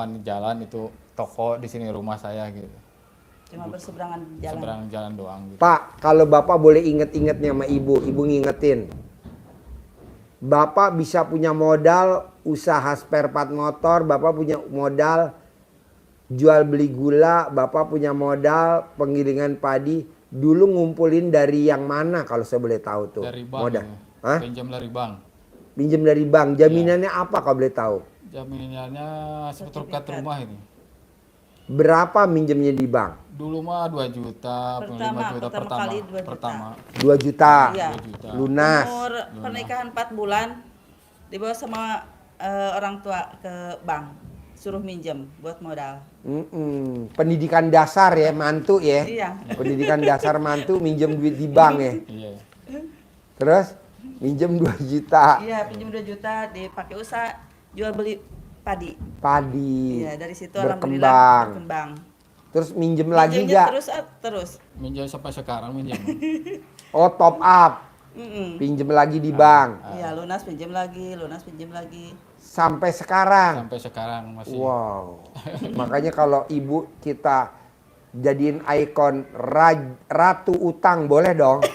depan jalan itu toko, di sini rumah saya gitu. Cuma berseberangan jalan. Seberang jalan doang gitu. Pak, kalau Bapak boleh inget-inget nih sama Ibu ngingetin. Bapak bisa punya modal usaha spare part motor, Bapak punya modal jual beli gula, Bapak punya modal penggilingan padi. Dulu ngumpulin dari yang mana kalau saya boleh tahu tuh? Dari bank. Modal. Ya. Hah? Pinjam dari bank. Pinjam dari bank. Jaminannya apa kalau boleh tahu? Jaminannya sertifikat rumah ini. Berapa minjemnya di bank? Dulu mah 2 juta, 5 juta pertama kali 2 juta. pertama. 2 juta. Iya. 2 juta. Lunas. Umur pernikahan 4 bulan dibawa sama orang tua ke bank, suruh minjem buat modal. Pendidikan dasar ya, mantu ya. Iya. Pendidikan dasar mantu minjem duit di bank ya. Iya. Terus minjem 2 juta. Iya, pinjam 2 juta dipakai usaha jual beli padi. Padi. Iya, dari situ berkembang. alhamdulillah berkembang. Terus minjem lagi Minjemnya gak? terus. Minjam sampai sekarang minjam. Oh, top up. Pinjem lagi di bank. Iya, lunas pinjam lagi. Sampai sekarang. Sampai sekarang masih. Wow. Makanya kalau ibu kita jadiin ikon ratu utang, boleh dong?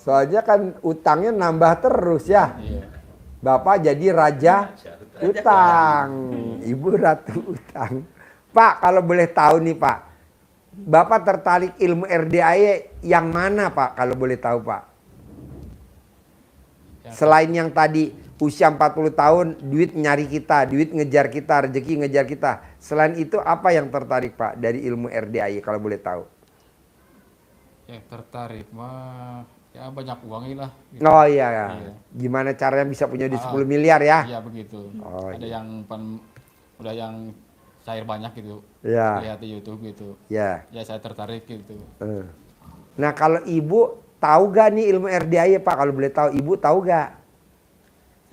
Soalnya kan utangnya nambah terus ya. Iya. Bapak jadi raja utang, ibu ratu utang. Pak, kalau boleh tahu nih Pak, Bapak tertarik ilmu RDAY yang mana Pak, kalau boleh tahu Pak? Selain yang tadi usia 40 tahun, duit nyari kita, duit ngejar kita, rezeki ngejar kita. Selain itu apa yang tertarik Pak dari ilmu RDAY kalau boleh tahu? Yang tertarik mah ya banyak uang lah. Gitu. Oh iya, Iya. Gimana caranya bisa punya duit 10 miliar ya? Iya begitu. Oh, Ada iya. yang udah yang cair banyak gitu. Iya. Lihat di YouTube gitu. Ya. Ya saya tertarik gitu. Nah kalau ibu tahu gak nih ilmu RDAY Pak? Kalau boleh tahu, ibu tahu gak?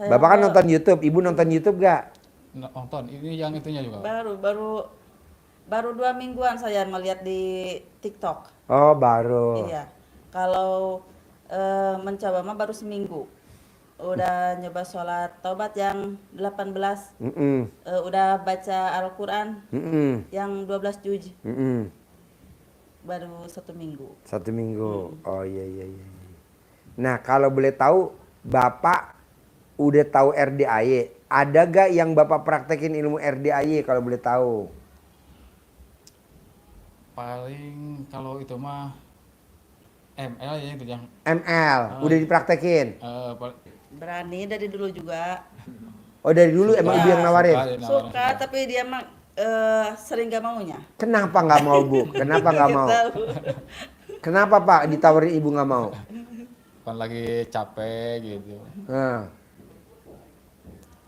Saya Bapak kan nonton YouTube, ibu nonton YouTube gak? Nonton, ini yang itunya juga. Baru 2 mingguan saya melihat di TikTok. Oh baru. Iya. Kalau mencoba mah baru seminggu. Udah nyoba sholat taubat yang 18. Udah baca Al-Quran yang 12 juz. Baru 1 minggu. 1 minggu. Oh iya. Nah kalau boleh tahu, Bapak udah tahu RDAY. Ada gak yang Bapak praktekin ilmu RDAY kalau boleh tahu? Paling kalau itu mah ML ya itu yang ML, udah dipraktekin? Berani dari dulu juga. Oh dari dulu emang ibu yang nawarin? Suka tapi dia mah sering gak maunya. Kenapa nggak mau Bu? Kenapa nggak mau? Kenapa Pak ditawarin ibu nggak mau? Kan lagi capek gitu.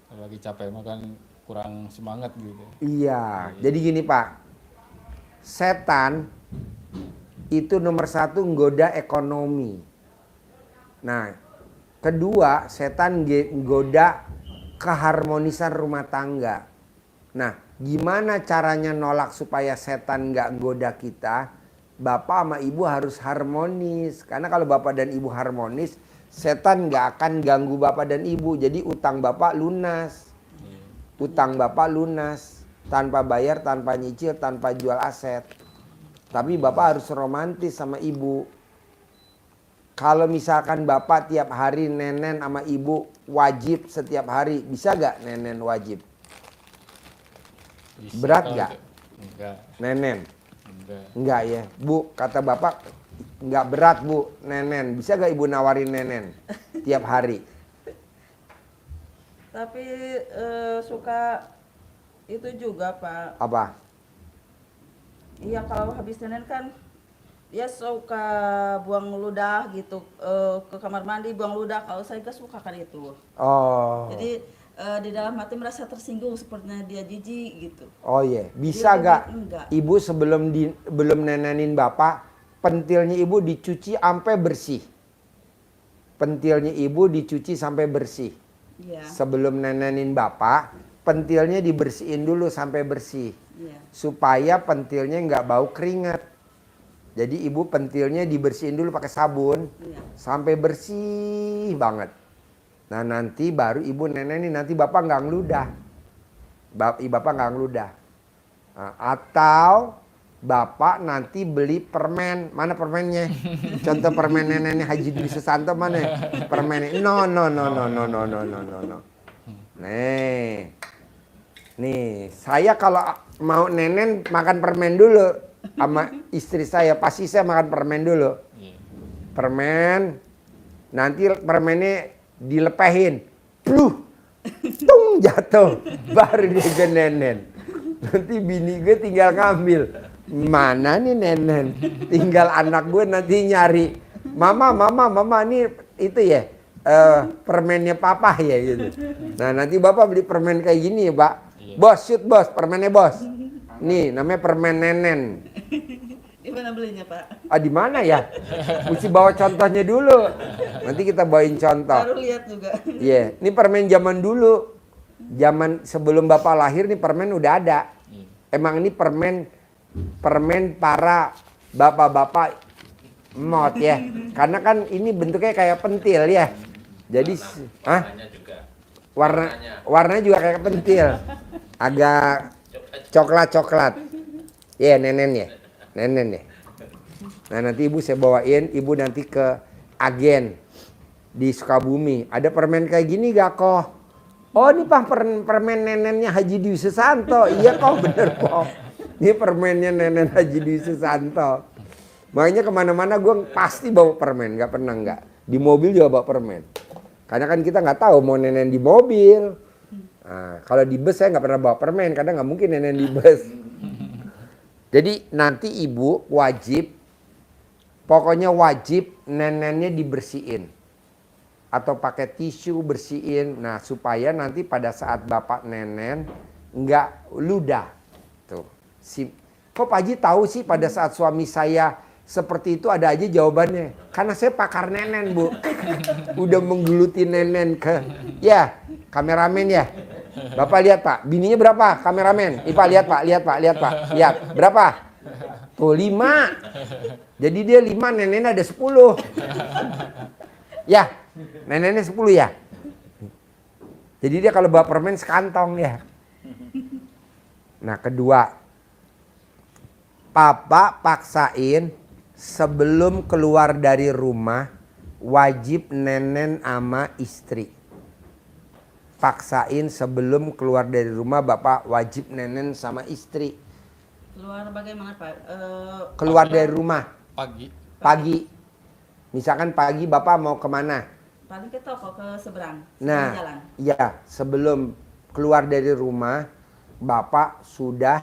Kalau lagi capek mah kan kurang semangat gitu. Iya, jadi gini Pak, setan itu nomor 1 nggoda ekonomi. Nah, kedua setan nggoda keharmonisan rumah tangga. Nah, gimana caranya nolak supaya setan nggak nggoda kita? Bapak sama ibu harus harmonis. Karena kalau bapak dan ibu harmonis, setan nggak akan ganggu bapak dan ibu. Jadi utang bapak lunas. Utang bapak lunas. Tanpa bayar, tanpa nyicil, tanpa jual aset. Tapi bapak harus romantis sama ibu. Kalau misalkan bapak tiap hari nenen sama ibu wajib setiap hari. Bisa gak nenen wajib? Bisa. Berat gak? Enggak. Nenen? Enggak. Enggak ya. Bu, kata bapak enggak berat Bu, nenen. Bisa gak ibu nawarin nenen tiap hari? Tapi suka itu juga Pak. Apa? Iya kalau habis nenen kan dia suka buang ludah gitu ke kamar mandi buang ludah. Kalau saya gak suka kan itu. Oh. Jadi di dalam hati merasa tersinggung sepertinya dia jijik gitu. Oh iya, bisa gak enggak. ibu belum nenenin bapak, pentilnya ibu dicuci sampai bersih. Pentilnya ibu dicuci sampai bersih. Iya. Sebelum nenenin bapak, pentilnya dibersihin dulu sampai bersih. Iya. Supaya pentilnya nggak bau keringat. Jadi ibu pentilnya dibersihin dulu pakai sabun. Iya. Sampai bersih banget. Nah nanti baru ibu nenek ini nanti bapak nggak ngeludah. Bapak nggak ngeludah. Nah, atau bapak nanti beli permen. Mana permennya? Contoh permen neneknya Haji Dwi Susanto mana? Permennya. No. Nih, saya kalau mau nenen makan permen dulu sama istri saya. Pasti saya makan permen dulu. Permen, nanti permennya dilepehin, tung jatuh, baru dia ke nenen. Nanti bini gue tinggal ngambil, mana nih nenen? Tinggal anak gue nanti nyari, mama ini itu ya permennya papa ya gitu. Nah nanti bapak beli permen kayak gini ya pak, bos shoot bos, permennya bos. Nih namanya permen nenen. Di mana belinya Pak? Di mana ya? Mesti bawa contohnya dulu. Nanti kita bawain contoh. Baru lihat juga. Iya, ini permen zaman dulu. Zaman sebelum bapak lahir nih permen udah ada. Emang ini permen para bapak-bapak mod ya. Karena kan ini bentuknya kayak pentil ya. Jadi warnanya juga kayak pentil. Agak coklat. Iya, nenen ya. Nah nanti ibu saya bawain, ibu nanti ke agen di Sukabumi. Ada permen kayak gini gak kok? Oh ini pak permen nenennya Haji Dwi Susanto. Iya kok bener kok. Ini permennya nenen Haji Dwi Susanto. Makanya kemana-mana gue pasti bawa permen, gak pernah nggak. Di mobil juga bawa permen. Karena kan kita nggak tahu mau nenen di mobil. Nah, kalau di bus saya nggak pernah bawa permen, karena nggak mungkin nenen di bus. Jadi nanti ibu wajib, pokoknya wajib nenennya dibersihin. Atau pakai tisu bersihin. Nah supaya nanti pada saat bapak nenen nggak ludah. Tuh. Kok Pak Haji tahu sih pada saat suami saya seperti itu ada aja jawabannya. Karena saya pakar nenen bu. Udah menggeluti nenen ke, ya kameramen ya. Bapak lihat pak, bininya berapa kameramen? Lihat pak. Berapa? Tuh 5. Jadi dia 5, neneknya ada 10. Ya, neneknya 10 ya. Jadi dia kalau bawa permen sekantong ya. Nah kedua, papa paksain sebelum keluar dari rumah wajib nenen sama istri. Paksain sebelum keluar dari rumah bapak wajib nenen sama istri. Keluar bagaimana Pak? Keluar dari rumah Pagi. Misalkan pagi bapak mau kemana? Paling ke toko, ke seberang Nah jalan. ya sebelum keluar dari rumah bapak sudah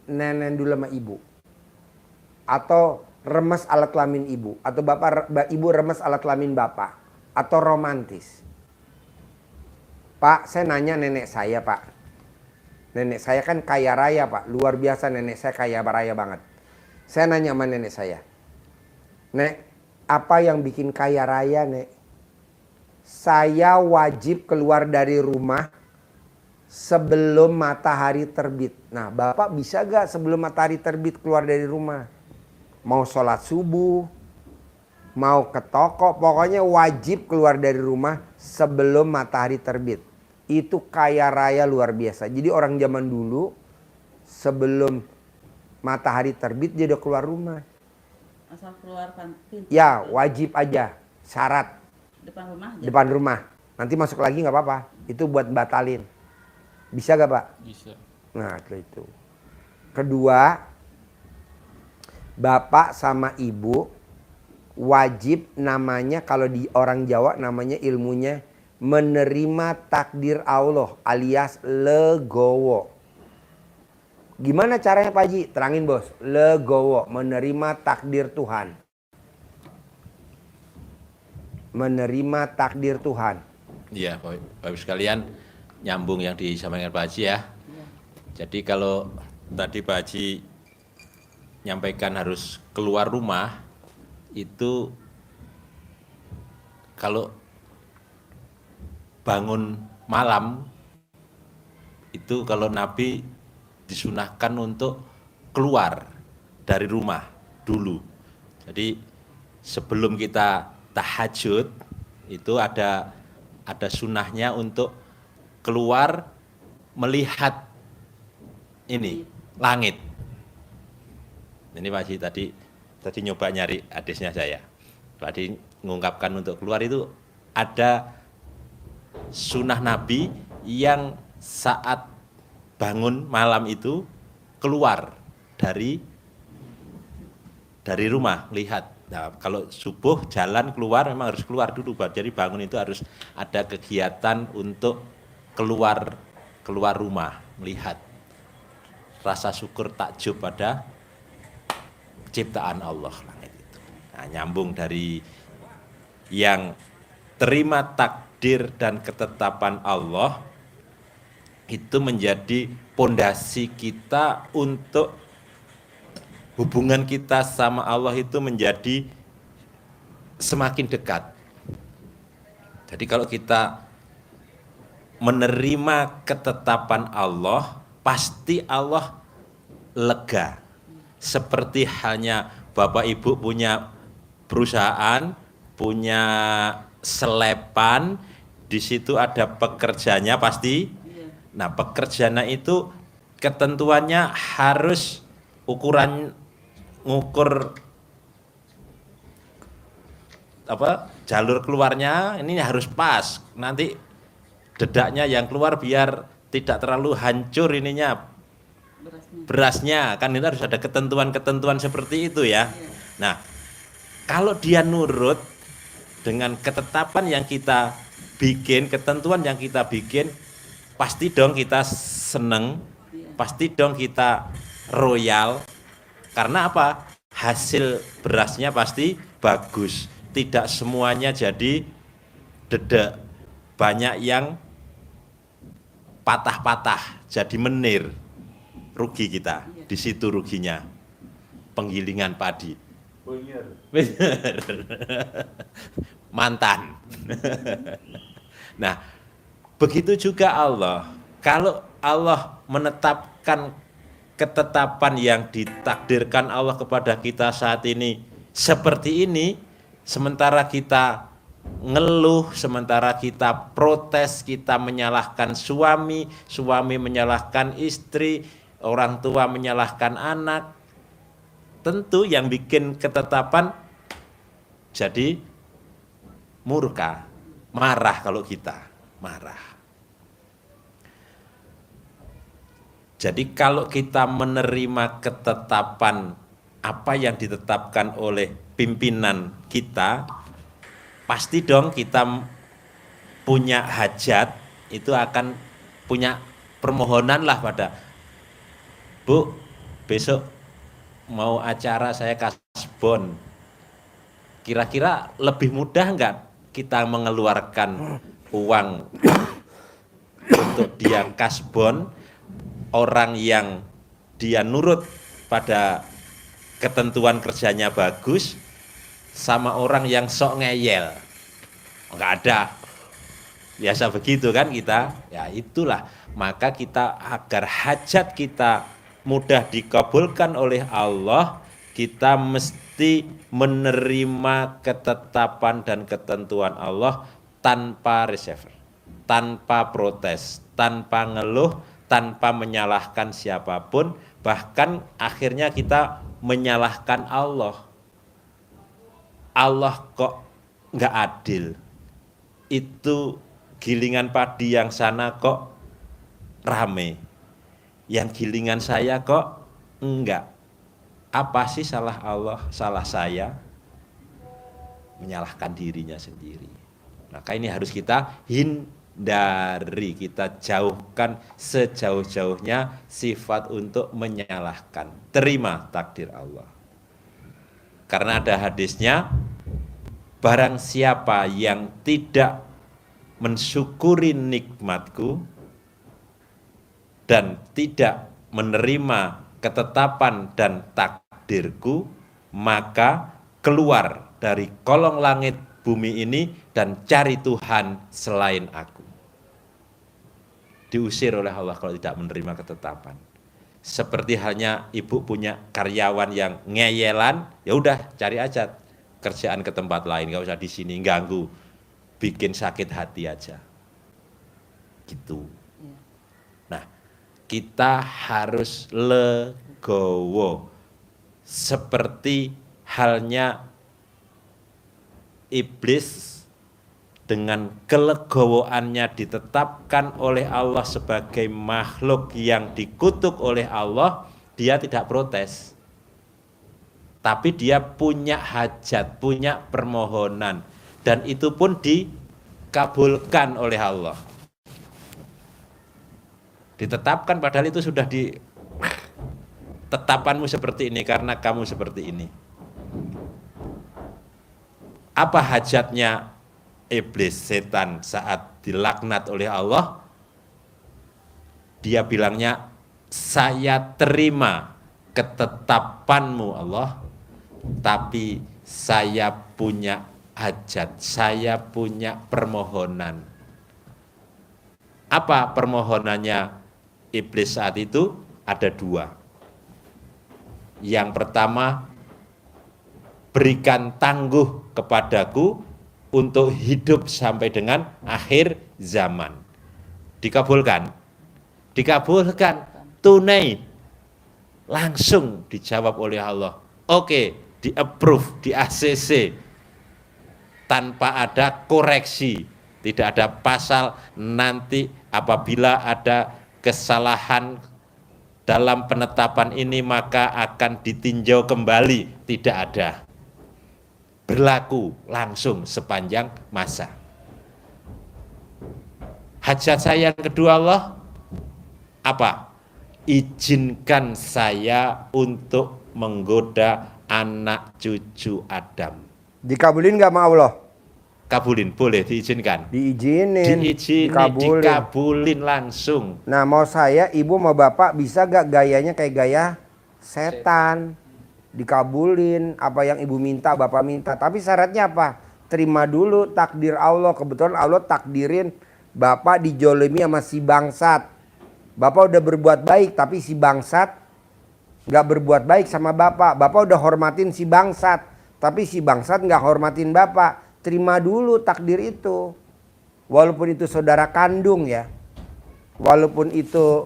nenen dulu sama ibu. Atau remes alat kelamin ibu. Atau ibu remes alat kelamin bapak. Atau romantis. Pak, saya nanya nenek saya, Pak. Nenek saya kan kaya raya, Pak. Luar biasa nenek saya kaya raya banget. Saya nanya sama nenek saya. Nek, apa yang bikin kaya raya, Nek? Saya wajib keluar dari rumah sebelum matahari terbit. Nah, Bapak bisa gak sebelum matahari terbit keluar dari rumah? Mau sholat subuh, mau ke toko, pokoknya wajib keluar dari rumah sebelum matahari terbit. Itu kaya raya luar biasa. Jadi orang zaman dulu sebelum matahari terbit dia udah keluar rumah. Asal keluar pintu. Ya wajib aja, syarat. Depan rumah aja. Depan rumah. Nanti masuk lagi nggak apa-apa. Itu buat batalin. Bisa gak Pak? Bisa. Nah itu. Kedua, bapak sama ibu wajib namanya, kalau di orang Jawa namanya ilmunya menerima takdir Allah alias legowo. Gimana caranya Pak Haji? Terangin bos. Legowo, menerima takdir Tuhan. Menerima takdir Tuhan. Iya Bapak Ibu sekalian, nyambung yang disampaikan Pak Haji ya. Jadi kalau tadi Pak Haji nyampaikan harus keluar rumah, itu kalau bangun malam, itu kalau Nabi disunahkan untuk keluar dari rumah dulu. Jadi sebelum kita tahajud, itu ada sunnahnya untuk keluar melihat ini langit. Ini Pak Haji tadi nyoba nyari hadisnya saya. Pak Haji mengungkapkan untuk keluar itu ada sunnah Nabi yang saat bangun malam itu keluar dari rumah lihat. Nah, kalau subuh jalan keluar memang harus keluar dulu. Jadi bangun itu harus ada kegiatan untuk keluar rumah melihat. Rasa syukur takjub pada ciptaan Allah langit itu. Nah, nyambung dari yang terima takdir dan ketetapan Allah itu menjadi pondasi kita untuk hubungan kita sama Allah itu menjadi semakin dekat. Jadi kalau kita menerima ketetapan Allah, pasti Allah lega. Seperti halnya Bapak Ibu punya perusahaan, punya selepan, di situ ada pekerjanya pasti. Nah, pekerjanya itu ketentuannya harus ngukur jalur keluarnya ini harus pas. Nanti dedaknya yang keluar biar tidak terlalu hancur ininya berasnya, kan itu harus ada ketentuan-ketentuan seperti itu ya. Nah, kalau dia nurut dengan ketetapan yang kita bikin, ketentuan yang kita bikin, pasti dong kita seneng, pasti dong kita royal. Karena apa? Hasil berasnya pasti bagus. Tidak semuanya jadi dedek. Banyak yang patah-patah, jadi menir. Rugi kita, di situ ruginya. Penggilingan padi. Bener. Mantan. Nah, begitu juga Allah. Kalau Allah menetapkan ketetapan yang ditakdirkan Allah kepada kita saat ini seperti ini, sementara kita ngeluh, sementara kita protes, kita menyalahkan suami, suami menyalahkan istri, orang tua menyalahkan anak, tentu yang bikin ketetapan jadi murka, marah kalau kita marah. Jadi kalau kita menerima ketetapan apa yang ditetapkan oleh pimpinan kita, pasti dong kita punya hajat, itu akan punya permohonan lah pada Bu, besok mau acara saya kasbon. Kira-kira lebih mudah enggak kita mengeluarkan uang untuk dia kasbon, orang yang dia nurut pada ketentuan kerjanya bagus, sama orang yang sok ngeyel? Enggak ada. Biasa begitu kan kita. Ya itulah, maka kita agar hajat kita mudah dikabulkan oleh Allah, kita mesti menerima ketetapan dan ketentuan Allah tanpa reserve, tanpa protes, tanpa ngeluh, tanpa menyalahkan siapapun, bahkan akhirnya kita menyalahkan Allah. Allah kok nggak adil? Itu gilingan padi yang sana kok rame, yang gilingan saya kok enggak. Apa sih salah Allah, salah saya? Menyalahkan dirinya sendiri. Maka ini harus kita hindari, kita jauhkan sejauh-jauhnya sifat untuk menyalahkan. Terima takdir Allah. Karena ada hadisnya, barang siapa yang tidak mensyukuri nikmatku dan tidak menerima ketetapan dan takdirku, maka keluar dari kolong langit bumi ini dan cari Tuhan selain aku. Diusir oleh Allah kalau tidak menerima ketetapan. Seperti halnya ibu punya karyawan yang ngeyelan, ya udah cari aja kerjaan ke tempat lain, nggak usah di sini ganggu. bikin sakit hati aja. Gitu. Iya. Nah, kita harus legowo. Seperti halnya iblis dengan kelegowoannya ditetapkan oleh Allah sebagai makhluk yang dikutuk oleh Allah, dia tidak protes. Tapi dia punya hajat, punya permohonan. Dan itu pun dikabulkan oleh Allah. Ditetapkan padahal itu sudah tetapanmu seperti ini karena kamu seperti ini. Apa hajatnya iblis, setan saat dilaknat oleh Allah? Dia bilangnya, saya terima ketetapanmu Allah, tapi saya punya hajat, saya punya permohonan. Apa permohonannya iblis saat itu? Ada dua. Yang pertama, berikan tangguh kepadaku untuk hidup sampai dengan akhir zaman. Dikabulkan? Dikabulkan, tunai. Langsung dijawab oleh Allah. Oke, di-approve, di-ACC. Tanpa ada koreksi. Tidak ada pasal nanti apabila ada kesalahan dalam penetapan ini maka akan ditinjau kembali. Tidak ada. Berlaku langsung sepanjang masa. Hajat saya yang kedua Allah, apa? Izinkan saya untuk menggoda anak cucu Adam. Dikabulin nggak sama Allah? Kabulin, boleh diizinkan. Diizinin, dikabulin langsung. Nah, mau saya, ibu mau bapak bisa gak gayanya kayak gaya setan? Dikabulin apa yang ibu minta, bapak minta. Tapi syaratnya apa? Terima dulu takdir Allah. Kebetulan Allah takdirin bapak dijolimi sama si bangsat. Bapak udah berbuat baik, tapi si bangsat gak berbuat baik sama bapak. Bapak udah hormatin si bangsat, tapi si bangsat gak hormatin bapak. Terima dulu takdir itu. Walaupun itu saudara kandung ya. Walaupun itu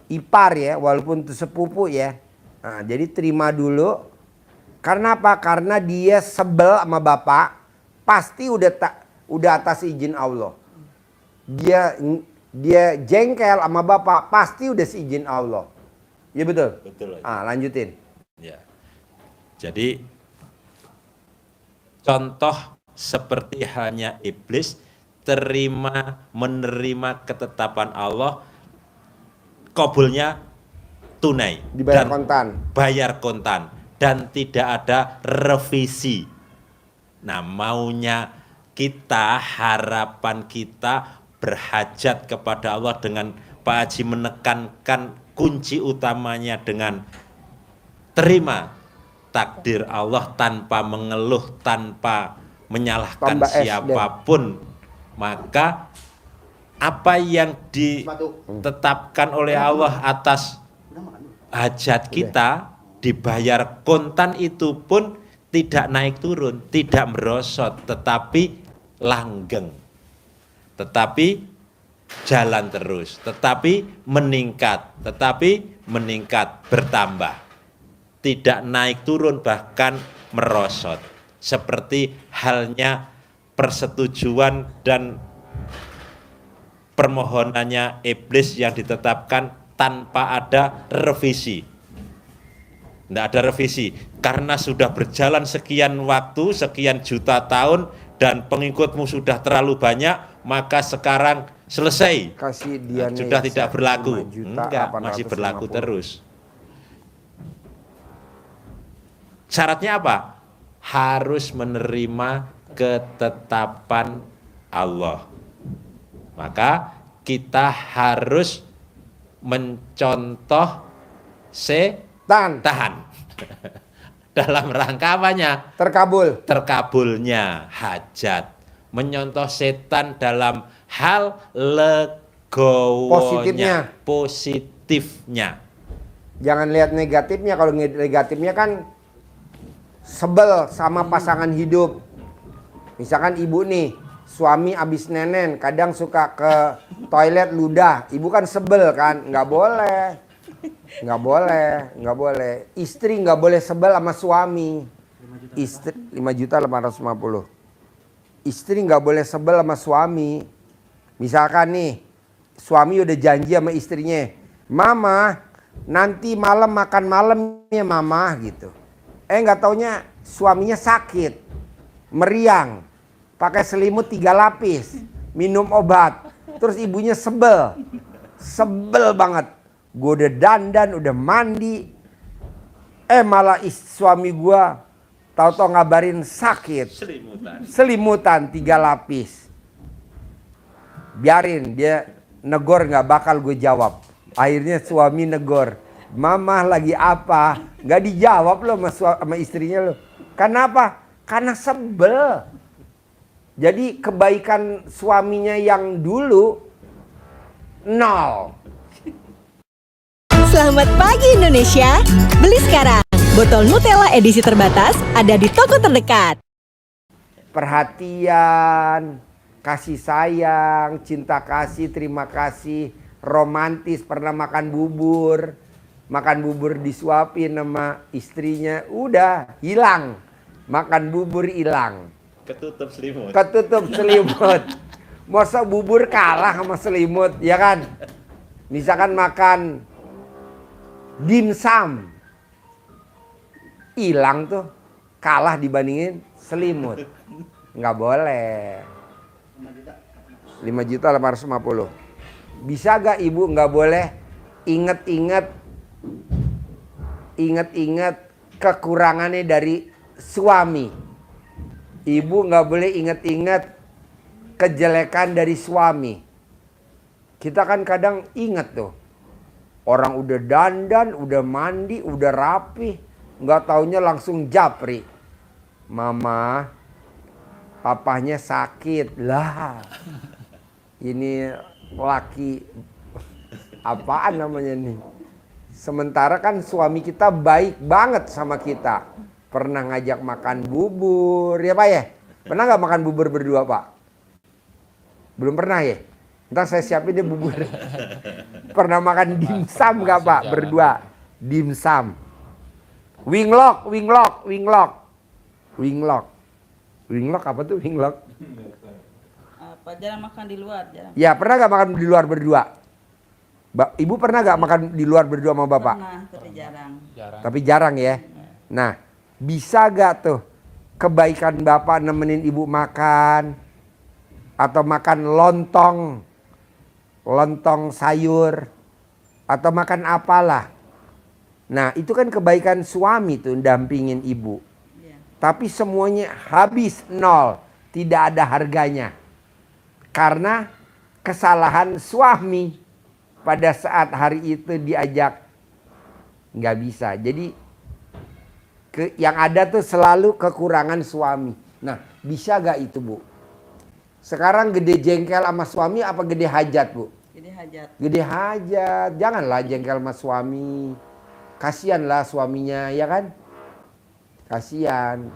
ipar ya. Walaupun itu sepupu ya. Nah, jadi terima dulu. Karena apa? Karena dia sebel sama bapak. Pasti udah atas izin Allah. Dia jengkel sama bapak. Pasti udah seizin Allah. Ya betul? Betul. Lanjutin. Ya. Jadi contoh seperti halnya iblis menerima ketetapan Allah, kabulnya tunai, Dibayar dan kontan. bayar kontan dan tidak ada revisi. Nah, maunya kita, harapan kita berhajat kepada Allah dengan Pak Haji menekankan kunci utamanya dengan terima takdir Allah tanpa mengeluh, tanpa menyalahkan siapapun. Maka apa yang ditetapkan oleh Allah atas hajat kita dibayar kontan itu pun tidak naik turun, tidak merosot, tetapi langgeng, tetapi jalan terus, tetapi meningkat, bertambah. Tidak naik turun, bahkan merosot. Seperti halnya persetujuan dan permohonannya iblis yang ditetapkan tanpa ada revisi. Tidak ada revisi. Karena sudah berjalan sekian waktu, sekian juta tahun, dan pengikutmu sudah terlalu banyak, maka sekarang selesai. Kasih dia sudah tidak berlaku. Enggak, masih berlaku terus. Syaratnya apa? Harus menerima ketetapan Allah. Maka kita harus mencontoh setan. Dalam rangka apanya? Terkabulnya hajat. Menyontoh setan dalam hal legowonya, positifnya. Jangan lihat negatifnya. Kalau negatifnya kan sebel sama pasangan hidup. Misalkan ibu nih suami abis nenen, kadang suka ke toilet ludah. Ibu kan sebel kan? Nggak boleh. Nggak boleh, nggak boleh. Istri nggak boleh sebel sama suami. Istri 5.850. Istri nggak boleh sebel sama suami. Misalkan nih, suami udah janji sama istrinya, Mama, nanti malam makan malam ya Mama gitu. Nggak taunya suaminya sakit, meriang, pakai selimut 3 lapis, minum obat, terus ibunya sebel banget. Gue udah dandan, udah mandi, malah suami gue tahu-tahu ngabarin sakit, selimutan 3 lapis. Biarin dia negor, nggak bakal gue jawab. Akhirnya suami negor, Mama lagi apa? Nggak dijawab loh sama istrinya loh. Kenapa? Karena sebel. Jadi kebaikan suaminya yang dulu nol. Selamat pagi Indonesia. Beli sekarang botol Nutella edisi terbatas ada di toko terdekat. Perhatian, kasih sayang, cinta kasih, terima kasih, romantis, pernah makan bubur disuapin sama istrinya, udah hilang, makan bubur hilang, Ketutup selimut. Masa bubur kalah sama selimut, ya kan? Misalkan makan dimsum, hilang tuh, kalah dibandingin selimut. Nggak boleh. 5.850. Bisa gak ibu nggak boleh inget-inget kekurangannya dari suami. Ibu nggak boleh inget-inget kejelekan dari suami. Kita kan kadang inget tuh, orang udah dandan, udah mandi, udah rapi, nggak taunya langsung japri, Mama, papahnya sakit lah. Ini laki apaan namanya nih? Sementara kan suami kita baik banget sama kita. Pernah ngajak makan bubur, ya Pak ya? Pernah nggak makan bubur berdua Pak? Belum pernah ya? Ntar saya siapin deh bubur. Pernah makan dimsum nggak Pak? Berdua. Dimsum. Winglock. Winglock apa tuh winglock? Apa jarang makan di luar, jarang. Ya pernah nggak makan di luar berdua? Ibu pernah nggak makan di luar berdua sama bapak? Pernah, tapi jarang. Tapi jarang ya. Nah, bisa gak tuh kebaikan bapak nemenin ibu makan atau makan lontong sayur atau makan apalah. Nah, itu kan kebaikan suami tuh dampingin ibu. Iya. Tapi semuanya habis nol, tidak ada harganya. Karena kesalahan suami pada saat hari itu diajak nggak bisa. Jadi yang ada tuh selalu kekurangan suami. Nah, bisa gak itu Bu? Sekarang gede jengkel sama suami apa gede hajat Bu? Jadi hajat. Gede hajat. Janganlah jengkel sama suami. Kasianlah suaminya, ya kan? Kasian.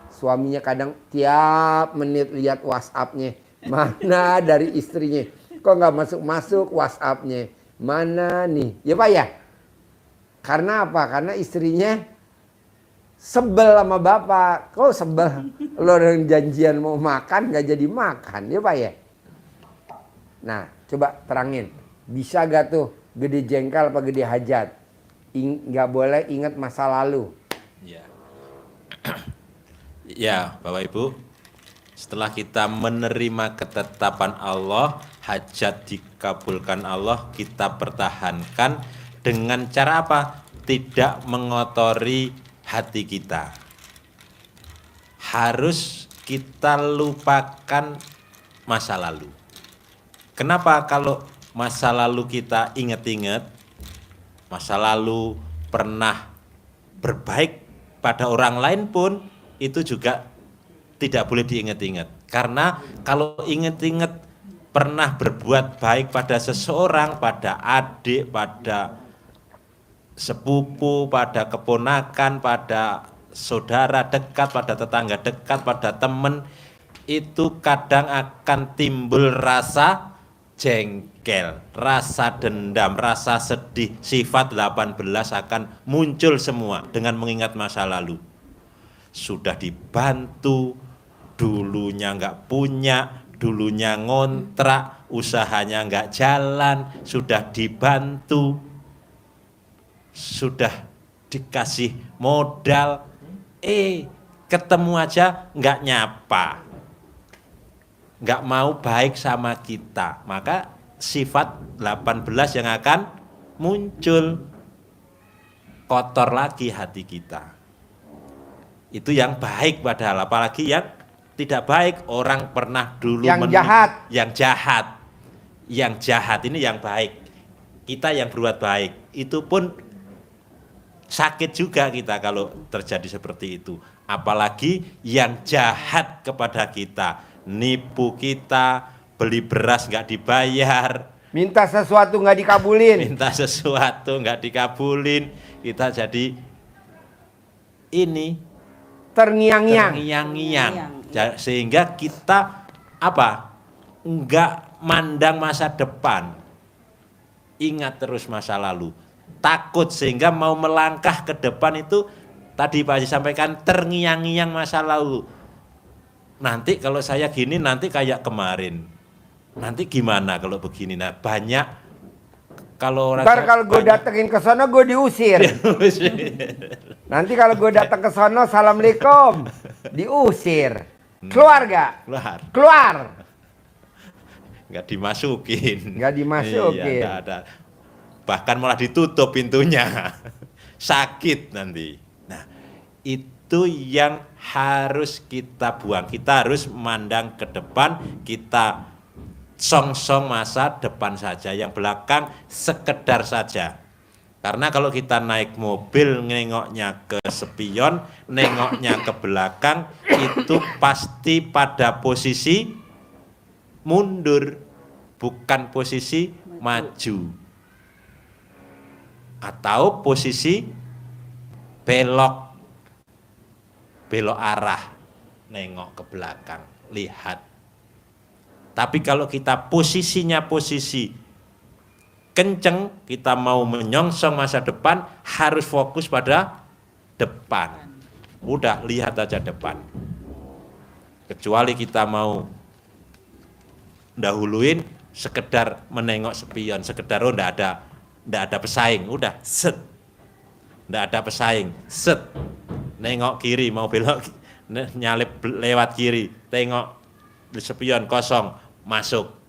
Suaminya kadang tiap menit lihat WhatsApp-nya. Mana dari istrinya? Kok nggak masuk-masuk WhatsApp-nya? Mana nih? Ya Pak ya? Karena apa? Karena istrinya sebel sama bapak. Kok sebel? Lo yang janjian mau makan nggak jadi makan, ya Pak ya? Nah, coba terangin. Bisa gak tuh gede jengkel apa gede hajat? Nggak boleh ingat masa lalu. Ya. Ya, Bapak Ibu. Setelah kita menerima ketetapan Allah, hajat dikabulkan Allah, kita pertahankan dengan cara apa? Tidak mengotori hati kita. Harus kita lupakan masa lalu. Kenapa kalau masa lalu kita ingat-ingat, masa lalu pernah berbaik pada orang lain pun itu juga tidak boleh diingat-ingat. Karena kalau ingat-ingat pernah berbuat baik pada seseorang, pada adik, pada sepupu, pada keponakan, pada saudara dekat, pada tetangga dekat, pada teman, itu kadang akan timbul rasa jengkel, rasa dendam, rasa sedih. Sifat 18 akan muncul semua dengan mengingat masa lalu. Sudah dibantu, dulunya nggak punya, dulunya ngontrak, usahanya nggak jalan, sudah dibantu, sudah dikasih modal, ketemu aja nggak nyapa, nggak mau baik sama kita. Maka sifat 18 yang akan muncul, kotor lagi hati kita. Itu yang baik padahal, apalagi yang tidak baik. Orang pernah dulu Yang jahat. Yang jahat ini yang baik. Kita yang berbuat baik, itu pun sakit juga kita kalau terjadi seperti itu. Apalagi yang jahat kepada kita, nipu kita, beli beras nggak dibayar, Minta sesuatu nggak dikabulin. minta sesuatu nggak dikabulin, kita jadi ini Terngiang-ngiang. terngiang-ngiang. Sehingga kita enggak mandang masa depan, ingat terus masa lalu, takut sehingga mau melangkah ke depan itu tadi Pak Haji sampaikan, terngiang-ngiang masa lalu. Nanti kalau saya gini, nanti kayak kemarin, nanti gimana kalau begini. Nah banyak, kalau orang Ntar kalau gue datengin ke sono gue diusir. Nanti kalau gue datang ke sono, assalamualaikum, diusir. Keluar gak? keluar, Keluar. nggak dimasukin. Nggak dimasukin. Iya, nggak ada. Bahkan malah ditutup pintunya. Sakit nanti. Nah, itu yang harus kita buang. Kita harus mandang ke depan, kita song-song masa depan saja. Yang belakang sekedar saja. Karena kalau kita naik mobil, nengoknya ke spion, nengoknya ke belakang, itu pasti pada posisi mundur, bukan posisi maju. Atau posisi belok arah, nengok ke belakang, lihat. Tapi kalau kita posisinya posisi kenceng, kita mau menyongsong masa depan, harus fokus pada depan. Udah, lihat aja depan. Kecuali kita mau dahuluin, sekedar menengok spion, sekedar ndak ada pesaing, udah set, ndak ada pesaing, set, nengok kiri mau belok, nyalip lewat kiri, tengok spion kosong, masuk.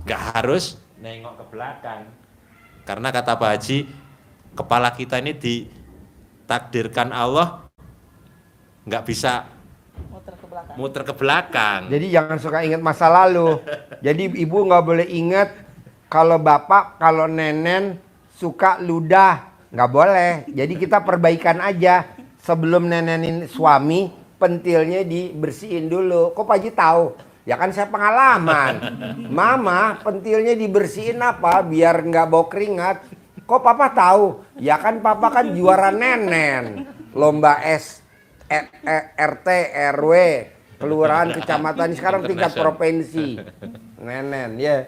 Gak harus nengok ke belakang. Karena kata Pak Haji, kepala kita ini ditakdirkan Allah nggak bisa muter ke belakang. Jadi jangan suka ingat masa lalu. Jadi ibu nggak boleh ingat kalau bapak, kalau nenen suka ludah, nggak boleh. Jadi kita perbaikan aja. Sebelum nenenin suami, pentilnya dibersihin dulu. Kok Pak Haji tahu? Ya kan saya pengalaman. Mama pentilnya dibersihin apa? Biar nggak bau keringat. Kok papa tahu? Ya kan papa kan juara nenen. Lomba RT, RW, kelurahan, kecamatan, sekarang tingkat provinsi. Nenen ya.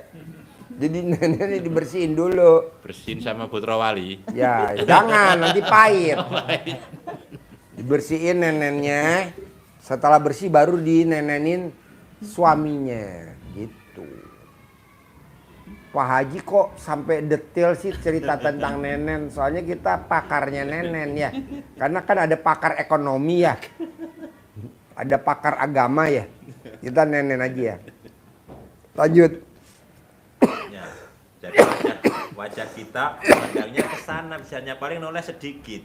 Jadi nenennya dibersihin dulu. Bersihin sama Putra Wali. Ya jangan, nanti pahit. Dibersihin nenennya. Setelah bersih baru dinenenin suaminya gitu. Pak Haji kok sampai detail sih cerita tentang nenen, soalnya kita pakarnya nenen ya. Karena kan ada pakar ekonomi ya, ada pakar agama ya, kita nenen aja ya. Lanjut. Ya, jadi wajah kita pandangnya ke sana, misalnya paling noleh sedikit.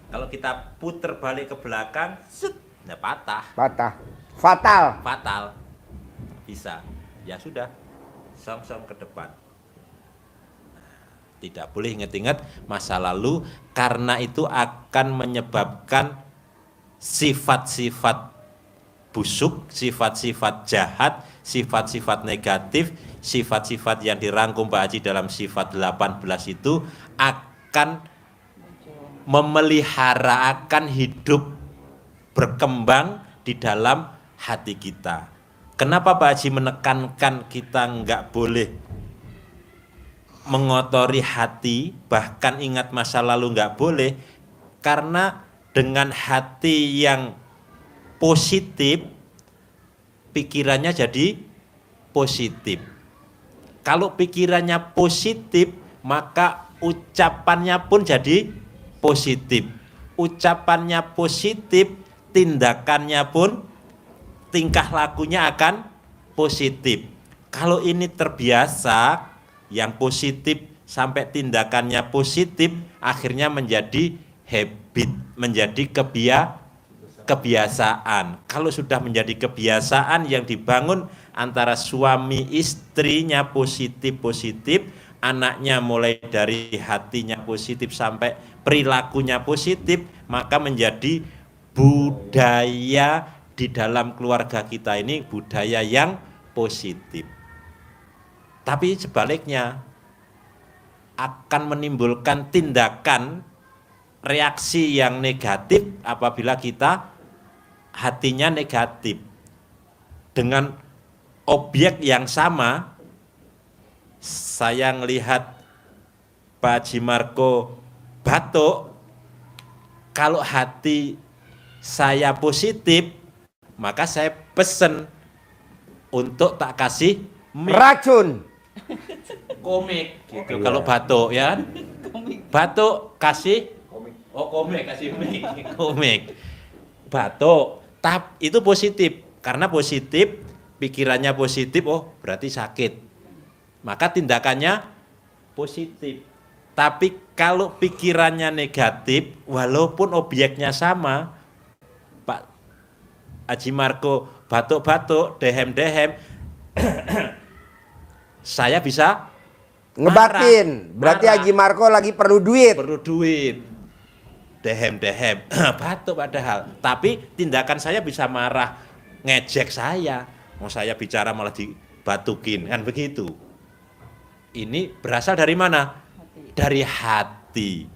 Kalau kita puter balik ke belakang, set, ya patah. Fatal. Bisa. Ya sudah, song-song ke depan. Tidak boleh ingat-ingat masa lalu, karena itu akan menyebabkan sifat-sifat busuk, sifat-sifat jahat, sifat-sifat negatif, sifat-sifat yang dirangkum Pak Haji dalam sifat 18 itu akan memelihara, akan hidup berkembang di dalam hati kita. Kenapa Pak Haji menekankan kita nggak boleh mengotori hati, bahkan ingat masa lalu nggak boleh, karena dengan hati yang positif, pikirannya jadi positif. Kalau pikirannya positif, maka ucapannya pun jadi positif. Ucapannya positif, tindakannya pun, tingkah lakunya akan positif. Kalau ini terbiasa, yang positif sampai tindakannya positif, akhirnya menjadi habit, menjadi kebiasaan. Kalau sudah menjadi kebiasaan yang dibangun antara suami istrinya positif-positif, anaknya mulai dari hatinya positif sampai perilakunya positif, maka menjadi budaya di dalam keluarga kita ini, budaya yang positif. Tapi sebaliknya akan menimbulkan tindakan reaksi yang negatif apabila kita hatinya negatif. Dengan objek yang sama, saya melihat Pak Haji Marko batuk, kalau hati saya positif, maka saya pesen untuk tak kasih Racun. komik gitu. Kalau batuk ya, batuk kasih komik, kasih komik. Batuk, itu positif, karena positif, pikirannya positif, oh berarti sakit, maka tindakannya positif. Tapi kalau pikirannya negatif, walaupun objeknya sama, Pak Haji Marko batuk-batuk, dehem-dehem, saya bisa Ngebatin. Berarti marah. Haji Marko lagi perlu duit. Perlu duit. Dehem-dehem, batuk padahal. Tapi tindakan saya bisa marah, ngejek saya. Mau saya bicara malah dibatukin, kan begitu. Ini berasal dari mana? Dari hati.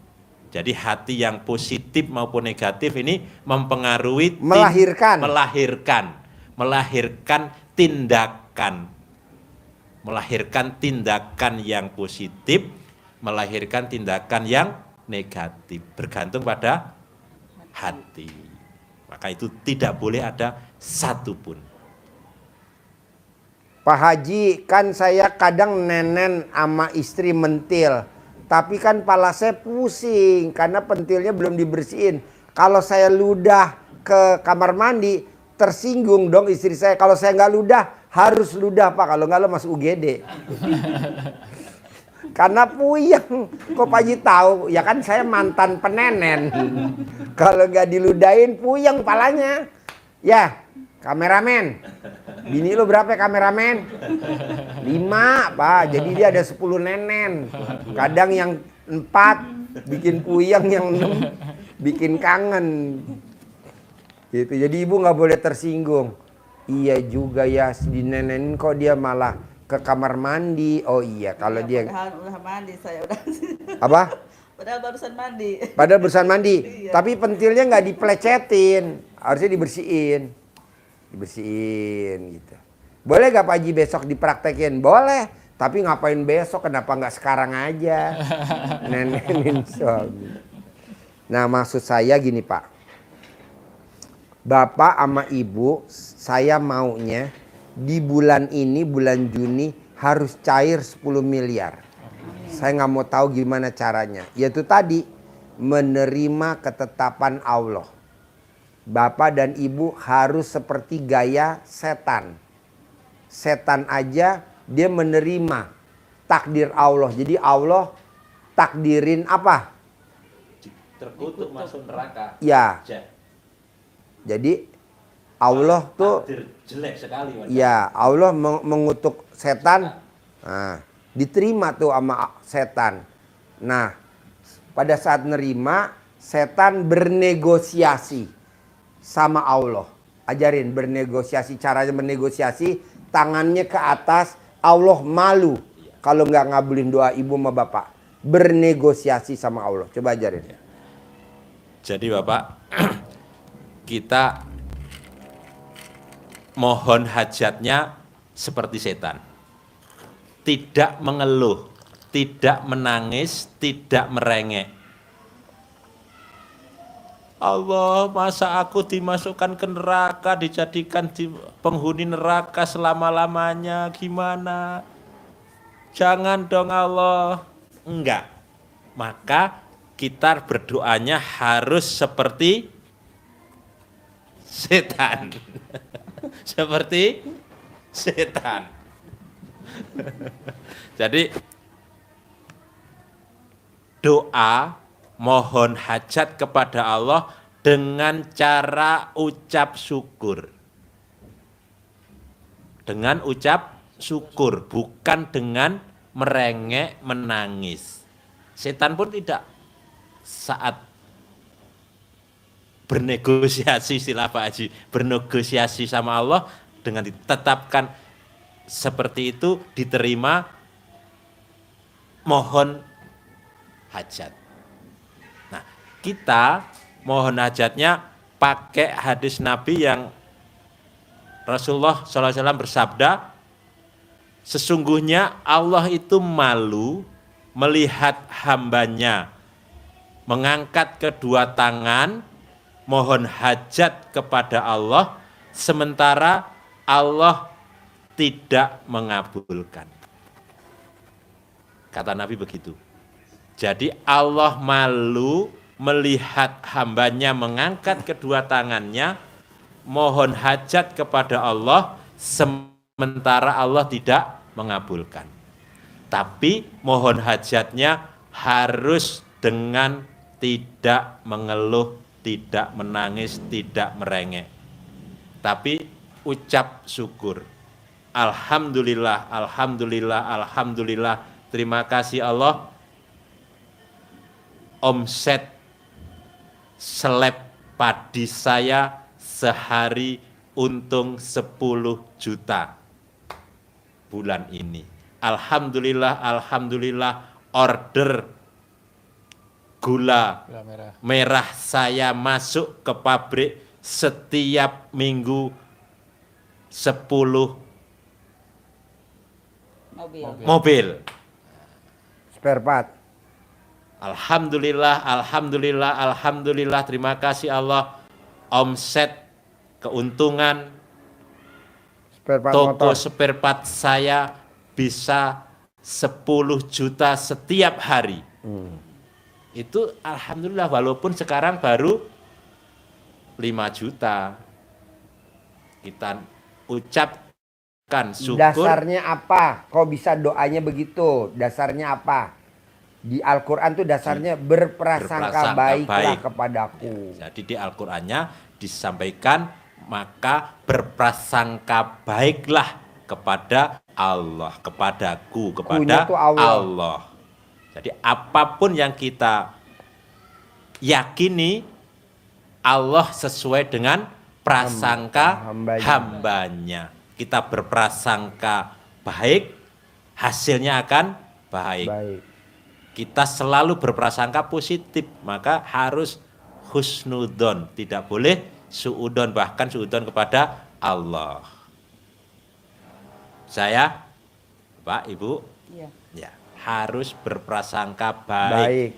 Jadi hati yang positif maupun negatif ini mempengaruhi melahirkan tindakan. Melahirkan tindakan yang positif, melahirkan tindakan yang negatif, bergantung pada hati. Maka itu tidak boleh ada satupun. Pak Haji, kan saya kadang nenen sama istri mentil, tapi kan pala saya pusing karena pentilnya belum dibersihin. Kalau saya ludah ke kamar mandi, tersinggung dong istri saya. Kalau saya nggak ludah, harus ludah Pak, kalau nggak lo masuk UGD. Karena puyeng. Kok Pak Haji tahu? Ya kan saya mantan penenen. Kalau nggak diludahin puyeng palanya. Ya, kameramen. Bini lo berapa kameramen? 5 Pak, jadi dia ada 10 nenen. Kadang yang 4 bikin puyeng, yang 6 bikin kangen. Gitu. Jadi ibu nggak boleh tersinggung. Iya juga ya, dinenenin kok dia malah ke kamar mandi. Oh iya, kalau Ya, dia udah mandi saya udah. apa? Padahal barusan mandi. Padahal berusaha mandi. Iya. Tapi pentilnya nggak diplecetin, harusnya dibersihin. Dibersihin gitu. Boleh gak Pak Haji besok dipraktekin? Boleh. Tapi ngapain besok? Kenapa nggak sekarang aja? Nenenin suami. Nah maksud saya gini Pak. Bapak sama Ibu, saya maunya di bulan ini, bulan Juni harus cair 10 miliar. Saya nggak mau tahu gimana caranya. Yaitu tadi, menerima ketetapan Allah. Bapak dan Ibu harus seperti gaya setan. Setan aja dia menerima takdir Allah. Jadi Allah takdirin apa? Terkutuk masuk neraka. Ya. Jadi Allah tuh Takdir jelek sekali. ya Allah mengutuk setan. Nah, diterima tuh sama setan. Nah, pada saat nerima, setan bernegosiasi sama Allah. Ajarin bernegosiasi, caranya bernegosiasi, tangannya ke atas, Allah malu kalau nggak ngabulin doa ibu sama bapak. Bernegosiasi sama Allah. Coba ajarin. Jadi Bapak, kita mohon hajatnya seperti setan. Tidak mengeluh, tidak menangis, tidak merengek. Allah, masa aku dimasukkan ke neraka, dijadikan penghuni neraka selama-lamanya, gimana? Jangan dong Allah. Enggak. Maka kita berdoanya harus seperti setan. Seperti setan. Jadi doa mohon hajat kepada Allah dengan cara ucap syukur. Dengan ucap syukur, bukan dengan merengek, menangis. Setan pun tidak saat bernegosiasi, istilah Pak Haji, bernegosiasi sama Allah dengan ditetapkan seperti itu, diterima, mohon hajat. Nah, kita mohon hajatnya pakai hadis Nabi yang Rasulullah SAW bersabda, sesungguhnya Allah itu malu melihat hambanya mengangkat kedua tangan, mohon hajat kepada Allah, sementara Allah tidak mengabulkan. Kata Nabi begitu. Jadi Allah malu melihat hambanya mengangkat kedua tangannya, mohon hajat kepada Allah, sementara Allah tidak mengabulkan. Tapi mohon hajatnya harus dengan tidak mengeluh, tidak menangis, tidak merengek. Tapi ucap syukur. Alhamdulillah, alhamdulillah, alhamdulillah. Terima kasih Allah. Omset seleb padi saya sehari untung 10 juta bulan ini. Alhamdulillah, alhamdulillah, order gula merah saya masuk ke pabrik setiap minggu 10 mobil. Spare part. Alhamdulillah, alhamdulillah, alhamdulillah, terima kasih Allah. Omset keuntungan Spare part toko motor. spare part saya bisa 10 juta setiap hari. Itu alhamdulillah, walaupun sekarang baru 5 juta. Kita ucapkan syukur. Dasarnya apa? Kok bisa doanya begitu? Dasarnya apa? Di Al-Quran tuh dasarnya berprasangka baiklah kepadaku. Ya, jadi di Al-Qurannya disampaikan, maka berprasangka baiklah kepada Allah, kepadaku, kepada Allah. Jadi apapun yang kita yakini, Allah sesuai dengan prasangka hambanya. Kita berprasangka baik, hasilnya akan baik. Kita selalu berprasangka positif, maka harus husnudon, tidak boleh suudon, bahkan suudon kepada Allah. Saya, Pak, Ibu, ya, harus berprasangka baik.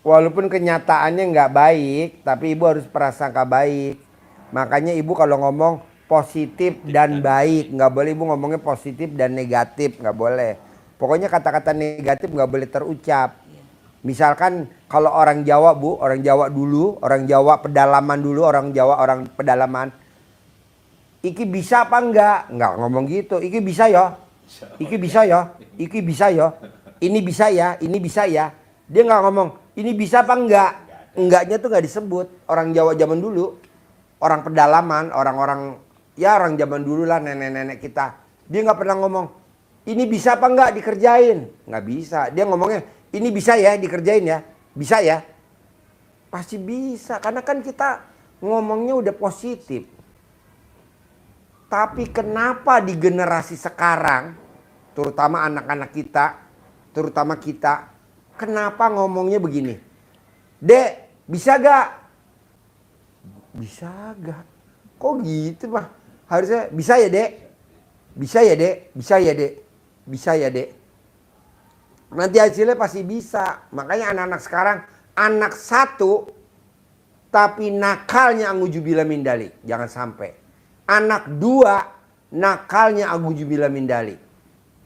Walaupun kenyataannya nggak baik, tapi Ibu harus prasangka baik. Makanya Ibu kalau ngomong positif dan baik, nggak boleh Ibu ngomongnya positif dan negatif, nggak boleh. Pokoknya kata-kata negatif nggak boleh terucap. Misalkan kalau orang Jawa, Bu, orang Jawa dulu, orang Jawa pedalaman dulu, orang Jawa orang pedalaman. Iki bisa apa enggak? Enggak ngomong gitu. Iki bisa ya. Iki bisa ya. Iki bisa ya. Ini bisa ya, ini bisa ya. Dia nggak ngomong, ini bisa apa enggak? Enggaknya tuh nggak disebut. Orang Jawa zaman dulu, orang pedalaman, orang-orang, ya orang zaman dulu lah, nenek-nenek kita. Dia nggak pernah ngomong, ini bisa apa enggak dikerjain? Nggak bisa. Dia ngomongnya, ini bisa ya dikerjain ya? Bisa ya? Pasti bisa, karena kan kita ngomongnya udah positif. Tapi kenapa di generasi sekarang, terutama anak-anak kita, terutama kita, kenapa ngomongnya begini? Dek, bisa gak? Bisa gak? Kok gitu Pak? Harusnya bisa ya Dek? Bisa ya Dek? Bisa ya Dek? Bisa ya Dek? Nanti hasilnya pasti bisa. Makanya anak-anak sekarang, anak satu tapi nakalnya anggujubillah min dalik. Jangan sampai. Anak dua nakalnya anggujubillah min dalik.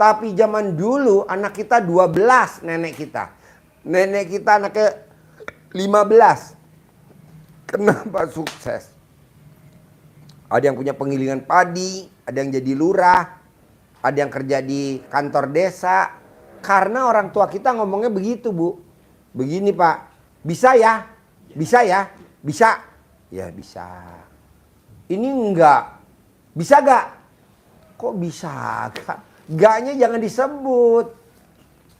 Tapi zaman dulu anak kita 12 nenek kita. Nenek kita anaknya 15. Kenapa sukses? Ada yang punya penggilingan padi, ada yang jadi lurah, ada yang kerja di kantor desa. Karena orang tua kita ngomongnya begitu, Bu. Begini, Pak. Bisa ya? Bisa ya? Bisa? Ya bisa. Ini enggak. Bisa gak? Kok bisa gak? Gaknya jangan disebut.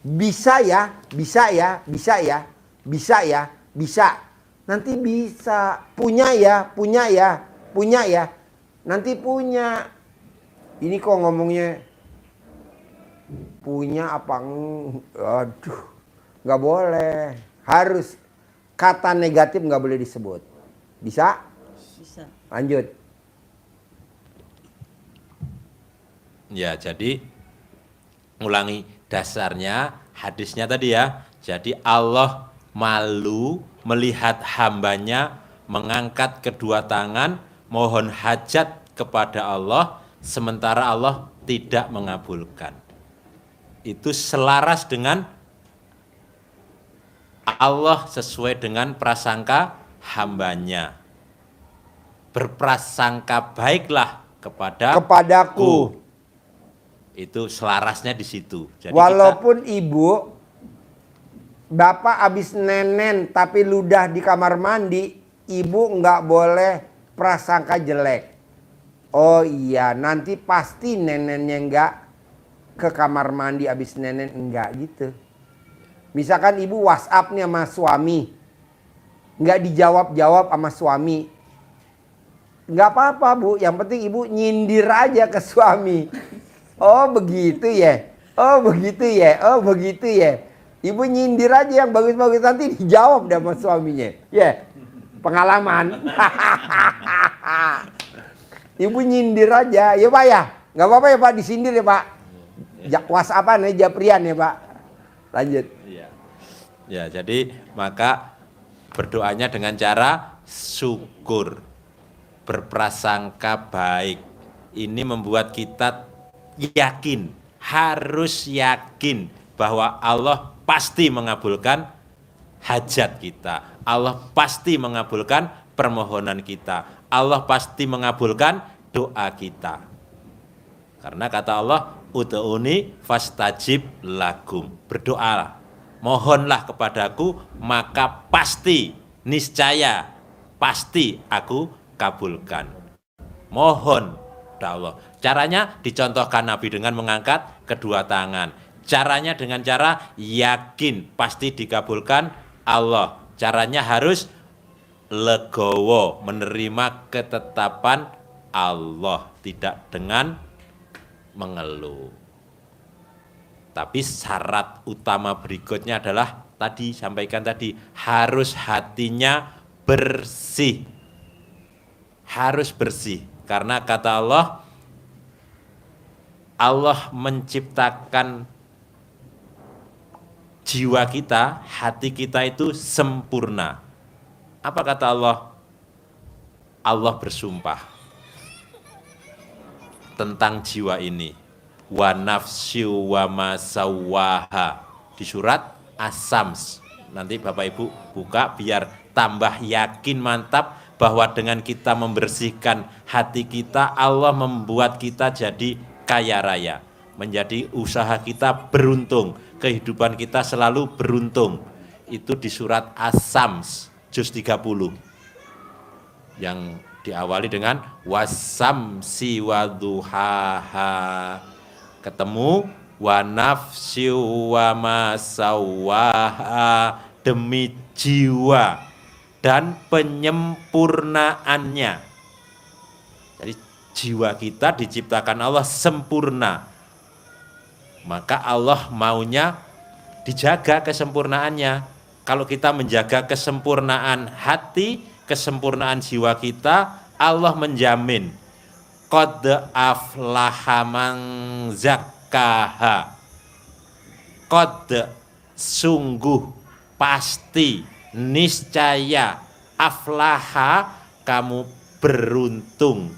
Bisa ya? Bisa ya? Bisa ya? Bisa ya? Bisa. Nanti bisa. Punya ya? Punya ya? Punya ya? Nanti punya. Ini kok ngomongnya punya apa? Aduh, nggak boleh. Harus kata negatif nggak boleh disebut. Bisa? Bisa. Lanjut. Ya, jadi ulangi dasarnya hadisnya tadi ya. Jadi Allah malu melihat hambanya mengangkat kedua tangan mohon hajat kepada Allah sementara Allah tidak mengabulkan. Itu selaras dengan Allah sesuai dengan prasangka hambanya. Berprasangka baiklah kepadaku. Itu selarasnya di situ. Jadi walaupun ibu, bapak habis nenen tapi ludah di kamar mandi, ibu nggak boleh prasangka jelek. Oh iya, nanti pasti nenennya nggak ke kamar mandi habis nenen, enggak gitu. Misalkan ibu WhatsApp nih sama suami, nggak dijawab-jawab sama suami, nggak apa-apa Bu, yang penting ibu nyindir aja ke suami. Oh begitu ya, oh begitu ya, oh begitu ya. Ibu nyindir aja yang bagus-bagus, nanti dijawab deh sama suaminya. Ya, pengalaman. Ibu nyindir aja, ya Pak ya. Nggak apa-apa ya Pak, disindir ya Pak. WhatsApp-an ya, Japrian ya Pak. Lanjut. Ya, jadi maka berdoanya dengan cara syukur, berprasangka baik. Ini membuat kita yakin, harus yakin bahwa Allah pasti mengabulkan hajat kita. Allah pasti mengabulkan permohonan kita. Allah pasti mengabulkan doa kita. Karena kata Allah, ud'uni fastajib lakum. Berdoalah, mohonlah kepadaku, maka pasti, niscaya, pasti aku kabulkan. Mohon kepada Allah. Caranya dicontohkan Nabi dengan mengangkat kedua tangan. Caranya dengan cara yakin pasti dikabulkan Allah. Caranya harus legowo, menerima ketetapan Allah, tidak dengan mengeluh. Tapi syarat utama berikutnya adalah tadi sampaikan tadi, harus hatinya bersih. Harus bersih. Karena kata Allah, Allah menciptakan jiwa kita, hati kita itu sempurna. Apa kata Allah? Allah bersumpah tentang jiwa ini. Wa nafsyu wa ma sawwaha. Di surat As-Sams. Nanti Bapak Ibu buka biar tambah yakin, mantap bahwa dengan kita membersihkan hati kita, Allah membuat kita jadi kaya raya. Menjadi usaha kita beruntung, kehidupan kita selalu beruntung. Itu di surat As-Sams juz 30 yang diawali dengan wasamsi waduhaha, ketemu wa nafsi wa ma sawwaha, demi jiwa dan penyempurnaannya. Jadi jiwa kita diciptakan Allah sempurna, maka Allah maunya dijaga kesempurnaannya. Kalau kita menjaga kesempurnaan hati, kesempurnaan jiwa kita, Allah menjamin qad aflaha man zakkaha. Qad sungguh pasti niscaya aflaha kamu beruntung,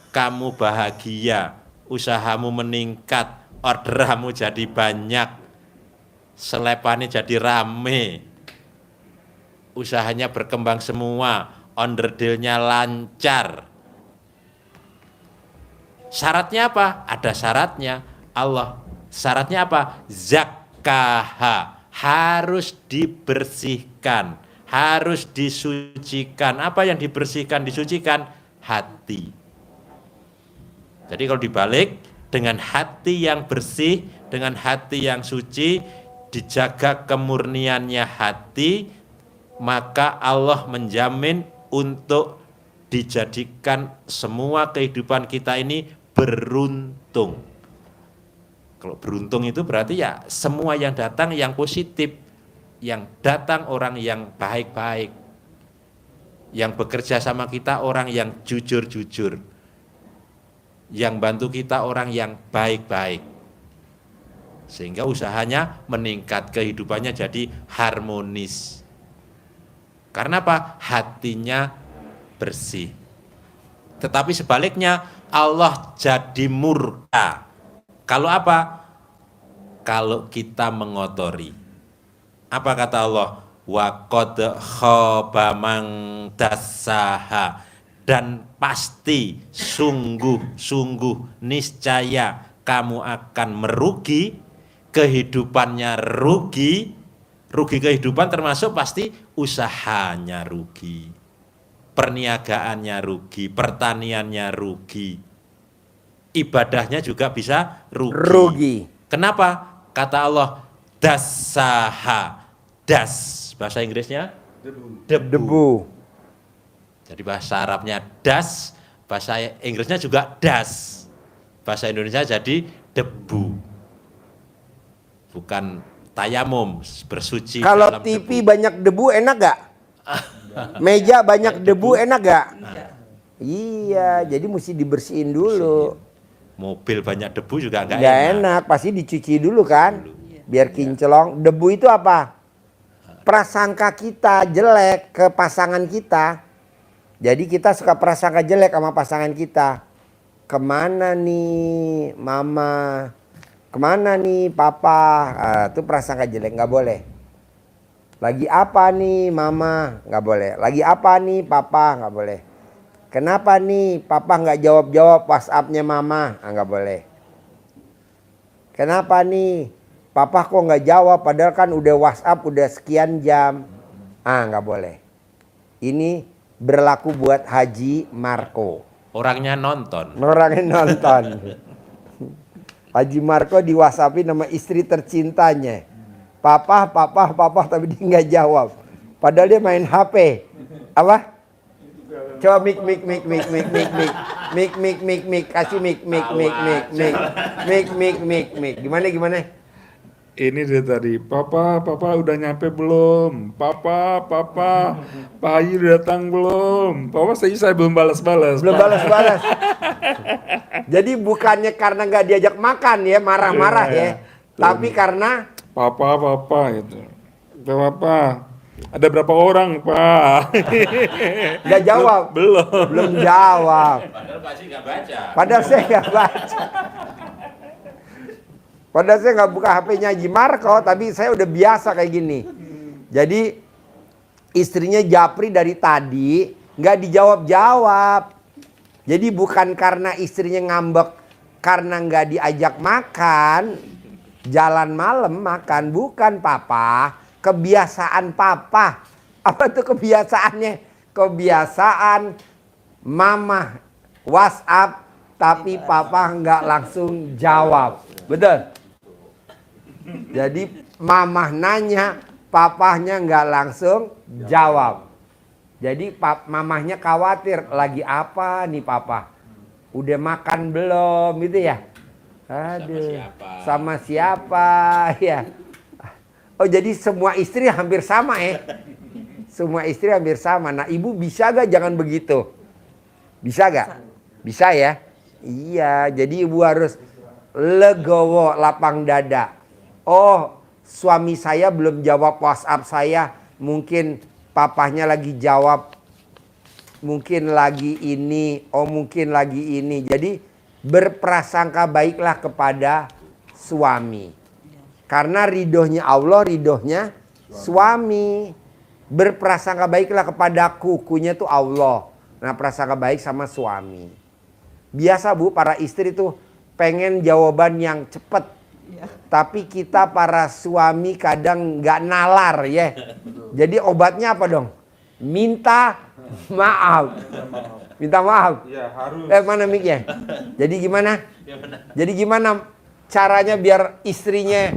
kamu bahagia, usahamu meningkat, orderanmu jadi banyak, selepannya jadi rame, usahanya berkembang semua, onderdilnya lancar. Syaratnya apa? Ada syaratnya. Allah, syaratnya apa? Zakkaha, harus dibersihkan, harus disucikan. Apa yang dibersihkan, disucikan? Hati. Jadi kalau dibalik, dengan hati yang bersih, dengan hati yang suci, dijaga kemurniannya hati, maka Allah menjamin untuk dijadikan semua kehidupan kita ini beruntung. Kalau beruntung itu berarti ya semua yang datang yang positif, yang datang orang yang baik-baik, yang bekerja sama kita orang yang jujur-jujur, yang bantu kita orang yang baik-baik, sehingga usahanya meningkat, kehidupannya jadi harmonis. Karena apa? Hatinya bersih. Tetapi sebaliknya Allah jadi murka. Kalau apa? Kalau kita mengotori. Apa kata Allah? Wa qad khaba man dassaha, dan pasti sungguh niscaya kamu akan merugi, kehidupannya rugi. Rugi kehidupan termasuk pasti usahanya rugi, perniagaannya rugi, pertaniannya rugi, ibadahnya juga bisa rugi. Kenapa? Kata Allah, dassaha. Das, bahasa Inggrisnya debu. Jadi bahasa Arabnya das, bahasa Inggrisnya juga das. Bahasa Indonesia jadi debu. Bukan tayamum, bersuci. Kalau dalam TV debu. banyak debu enak gak? Meja banyak debu enak gak? Iya, jadi mesti dibersihin dulu. Mobil banyak debu juga nggak Nggak enak. enak, pasti dicuci dulu kan, biar kinclong. Debu itu apa? Prasangka kita jelek ke pasangan kita. Jadi kita suka prasangka jelek sama pasangan kita. Kemana nih mama? Kemana nih papa? Itu prasangka jelek, nggak boleh. Lagi apa nih mama? Nggak boleh. Lagi apa nih papa? Nggak boleh. Kenapa nih papa nggak jawab-jawab WhatsApp-nya mama? Nggak boleh. Kenapa nih papa kok nggak jawab padahal kan udah WhatsApp udah sekian jam? Nggak boleh. Ini berlaku buat Haji Marco. Orangnya nonton. Orangnya nonton. Haji Marco di WhatsAppin nama istri tercintanya. Papa, tapi dia nggak jawab. Padahal dia main HP. Apa? Coba mik, kasih mik. Gimana? Ini dia tadi, papa udah nyampe belum? Papa, Pak Haji udah datang belum? Papa saya belum balas-balas. Belum balas-balas. Jadi bukannya karena nggak diajak makan ya, marah-marah ya. Tapi karena Papa gitu. Papa, ada berapa orang, Pak? nggak jawab. Belum jawab. Padahal Pak Haji nggak baca. Padahal saya nggak baca. Padahal saya nggak buka HP-nya Haji Marco, tapi saya udah biasa kayak gini. Jadi istrinya Japri dari tadi nggak dijawab-jawab. Jadi bukan karena istrinya ngambek karena nggak diajak makan, jalan malam makan, bukan papa. Kebiasaan papa. Apa tuh kebiasaannya? Kebiasaan mama WhatsApp tapi papa nggak langsung jawab. Betul? Jadi mamah nanya, papahnya nggak langsung jawab. Jadi mamahnya khawatir, lagi apa nih papa? Udah makan belum gitu ya? Aduh, sama siapa ya? Oh jadi semua istri hampir sama ya? semua istri hampir sama. Nah ibu bisa gak jangan begitu? Bisa gak? Bisa ya? Iya, jadi ibu harus legowo, lapang dada. Oh, suami saya belum jawab WhatsApp saya. Mungkin papahnya lagi jawab. Mungkin lagi ini, oh mungkin lagi ini. Jadi berprasangka baiklah kepada suami. Karena ridhonya Allah, ridhonya suami. Berprasangka baiklah kepadaku, kunya itu Allah. Nah prasangka baik sama suami. Biasa Bu, para istri tuh pengen jawaban yang cepet. Tapi kita para suami kadang nggak nalar ya. Jadi obatnya apa dong? Minta maaf. Minta maaf. Ya, harus. Mana mic-nya? Jadi gimana? Jadi gimana caranya biar istrinya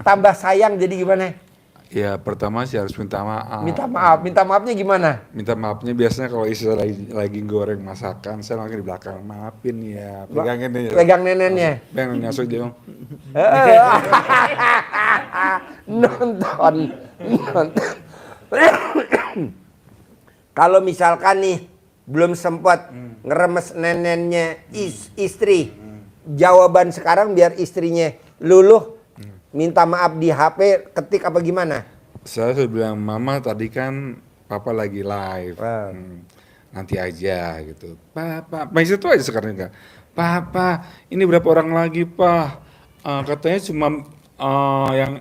tambah sayang, jadi gimana? Ya pertama sih harus minta maaf. Minta maaf. Minta maafnya gimana? Minta maafnya biasanya kalau istri lagi goreng masakan, saya lagi di belakang, maafin ya, pegangin nih. Pegang nenennya. Pengen nyasuk dia. Nonton. Kalau misalkan nih belum sempat ngeremes nenennya istri, jawaban sekarang biar istrinya luluh, minta maaf di HP, ketik apa gimana? Saya sudah bilang, Mama tadi kan Papa lagi live. Nanti aja gitu. Papa, masih itu aja sekarang enggak. Papa, ini berapa orang lagi, Pak? Katanya yang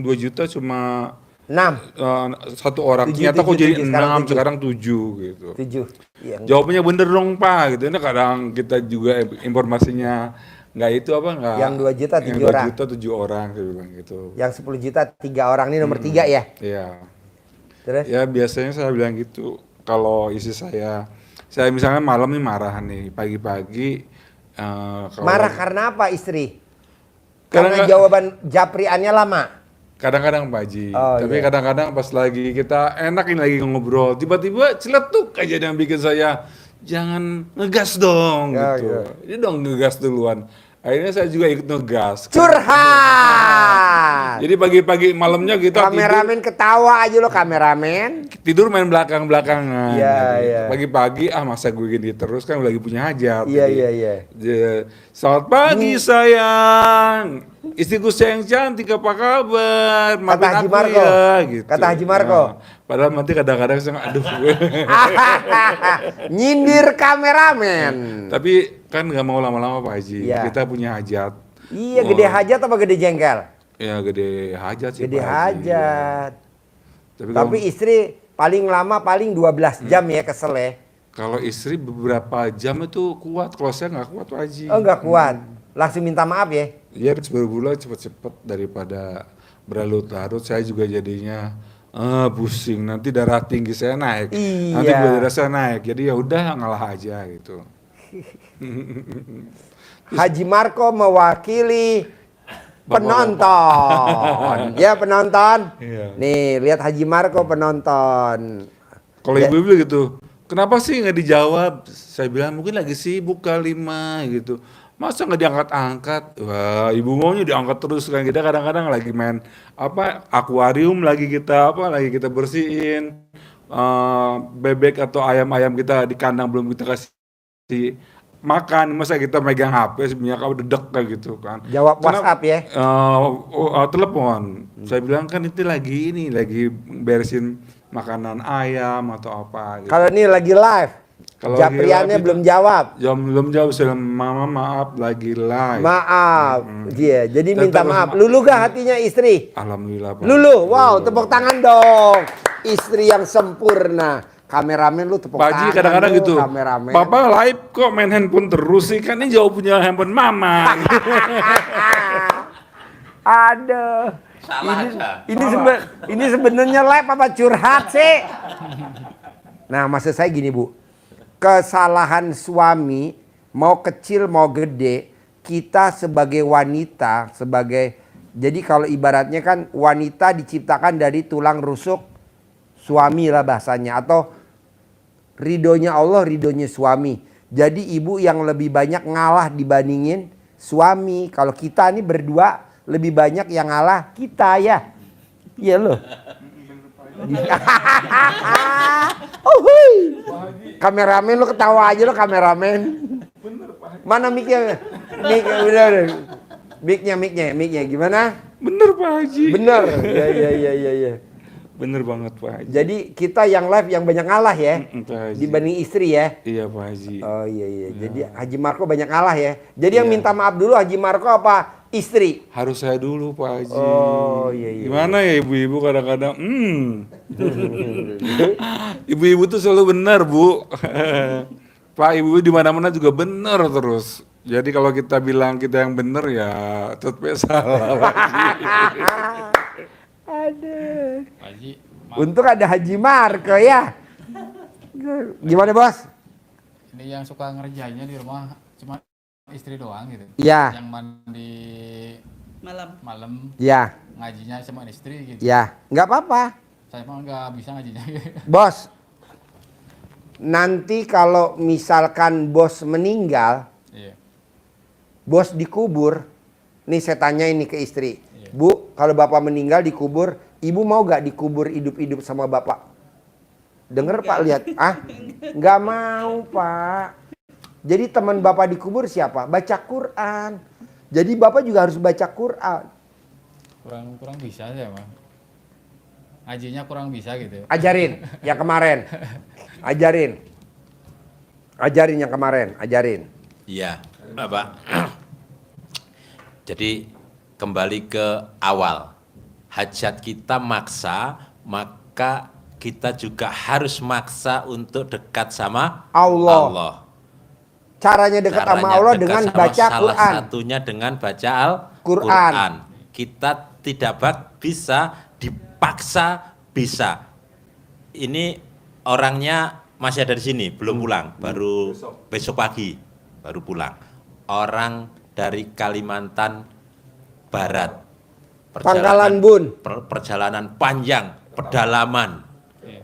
2 juta cuma 6. satu orang. Tujuh, Ternyata kok jadi 6, sekarang sekarang 7 gitu. 7. Iya. Jawabannya bener dong Pak gitu. Ini kadang kita juga informasinya nggak itu apa nggak. Yang 2 juta 7 yang orang. 2 juta 7 orang saya bilang gitu. Yang 10 juta 3 orang, ini nomor 3 ya. Iya. Terus? Ya biasanya saya bilang gitu. Kalau istri saya misalnya malam nih marah nih pagi-pagi. Kalau Marah karena apa istri? Karena Karena jawaban japriannya lama. kadang-kadang Pak Haji, Oh, tapi iya. kadang-kadang pas lagi kita enak ini lagi ngobrol, tiba-tiba celetuk aja yang bikin saya jangan ngegas dong Ya, gitu. ya. Ini dong ngegas duluan. Akhirnya saya juga ikut ngegas. Curhat. Jadi pagi-pagi malamnya kita Kameramen ketawa aja lo, kameramen. tidur main belakang-belakangan. Iya, gitu. iya. Pagi-pagi masa gue gini terus kan lagi punya hajat. Iya, Jadi, iya, iya. Selamat pagi sayang. Istriku sayang cantik, apa kabar? Maafin Haji aku Marco. ya, gitu. Kata Haji Marco. Nah, padahal nanti kadang-kadang saya aduh. Nyindir kameramen. Tapi kan nggak mau lama-lama Pak Haji. Iya. Kita punya hajat. Iya, gede hajat apa gede jengkel? Ya gede hajat sih Gede Pak Haji. hajat. Tapi, Tapi istri paling lama paling 12 jam ya kesel ya. kalau istri beberapa jam itu kuat. Kalau saya nggak kuat Pak Haji. Oh nggak kuat. Langsung minta maaf ya. Iya berbulan cepet-cepet daripada berlarut-larut. Saya juga jadinya pusing. Nanti darah tinggi saya naik. Iya. Nanti gula darah saya naik. Jadi ya udah ngalah aja gitu. Haji Marco mewakili penonton. Ya penonton. Iya. Nih lihat Haji Marco penonton. Kalau Ya. ibu bilang gitu, kenapa sih nggak dijawab? Saya bilang mungkin lagi sibuk kali mah gitu. Masa nggak diangkat-angkat? Wah, ibu maunya diangkat terus kan. Kita kadang-kadang lagi main akuarium lagi kita bersihin bebek atau ayam-ayam kita di kandang belum kita kasih makan. Masa kita megang HP sebenarnya kalau dedek kayak gitu kan. Jawab WhatsApp ya. Telepon. Saya bilang kan itu lagi beresin makanan ayam atau apa. Gitu. Kalau ini lagi live. Kalau Japriannya lagi live belum itu- jawab. Belum jawab. Saya bilang, Mama maaf lagi live. Maaf. Dia jadi Dan minta terus maaf. Lulu gak hatinya istri? Alhamdulillah Pak. Lulu. Wow, tepuk tangan dong. Istri yang sempurna. Kameramen lu tepuk Pak tangan. Haji kadang-kadang lu, gitu. Kameramen. Papa live kok main handphone terus sih? Kan ini jauh punya handphone Mama. Aduh. Ini sebenarnya live apa curhat sih? Nah, maksud saya gini, Bu. Kesalahan suami mau kecil mau gede, kita sebagai wanita, jadi kalau ibaratnya kan wanita diciptakan dari tulang rusuk suami lah bahasanya, atau ridhonya Allah, ridhonya suami. Jadi ibu yang lebih banyak ngalah dibandingin suami. Kalau kita nih berdua lebih banyak yang ngalah kita ya. Iya loh. Uhuy. Kameramen lu ketawa aja lu kameramen. Mana mic-nya? Udah. Mic-nya gimana? Bener Pak Haji. Bener. Ya. Bener banget Pak Haji. Jadi kita yang live yang banyak ngalah ya. Pak Haji. Dibanding istri ya. Iya Pak Haji. Oh iya. Jadi Haji Marco banyak ngalah ya. Jadi yang minta maaf dulu Haji Marco apa istri? Harus saya dulu Pak Haji. Oh iya. Gimana ya ibu-ibu kadang-kadang ibu-ibu tuh selalu benar Bu. Pak ibu di mana-mana juga benar terus. Jadi kalau kita bilang kita yang benar ya tetap salah Pak Haji. Aduh. Pak Haji, Untung ada Haji Marco ya. Gimana bos? ini yang suka ngerjainnya di rumah cuma istri doang gitu. Iya. Yang mandi malam Ya, ngajinya sama istri gitu. ya. Nggak apa-apa. Saya mah nggak bisa ngajinya. Bos, nanti kalau misalkan bos meninggal, Iya. bos dikubur, nih saya tanya ini ke istri. Iya. Bu, kalau bapak meninggal dikubur, ibu mau gak dikubur hidup-hidup sama bapak? Dengar Pak, lihat. Ah, nggak mau Pak. Jadi teman bapak dikubur siapa? Baca Quran. Jadi bapak juga harus baca Quran. Kurang bisa saya mah. Ngajinya kurang bisa gitu. Ajarin yang kemarin. Ajarin yang kemarin, ajarin. Iya, Bapak. Jadi kembali ke awal. Hajat kita maksa, maka kita juga harus maksa untuk dekat sama Allah. Caranya dekat sama Caranya Allah dekat dengan sama baca salah Quran. satunya dengan baca Al-Quran. Quran. Kita tidak bisa dipaksa bisa. Ini orangnya masih ada di sini, belum pulang, baru besok pagi baru pulang. Orang dari Kalimantan Barat. Pangkalan Bun. Perjalanan panjang, pedalaman.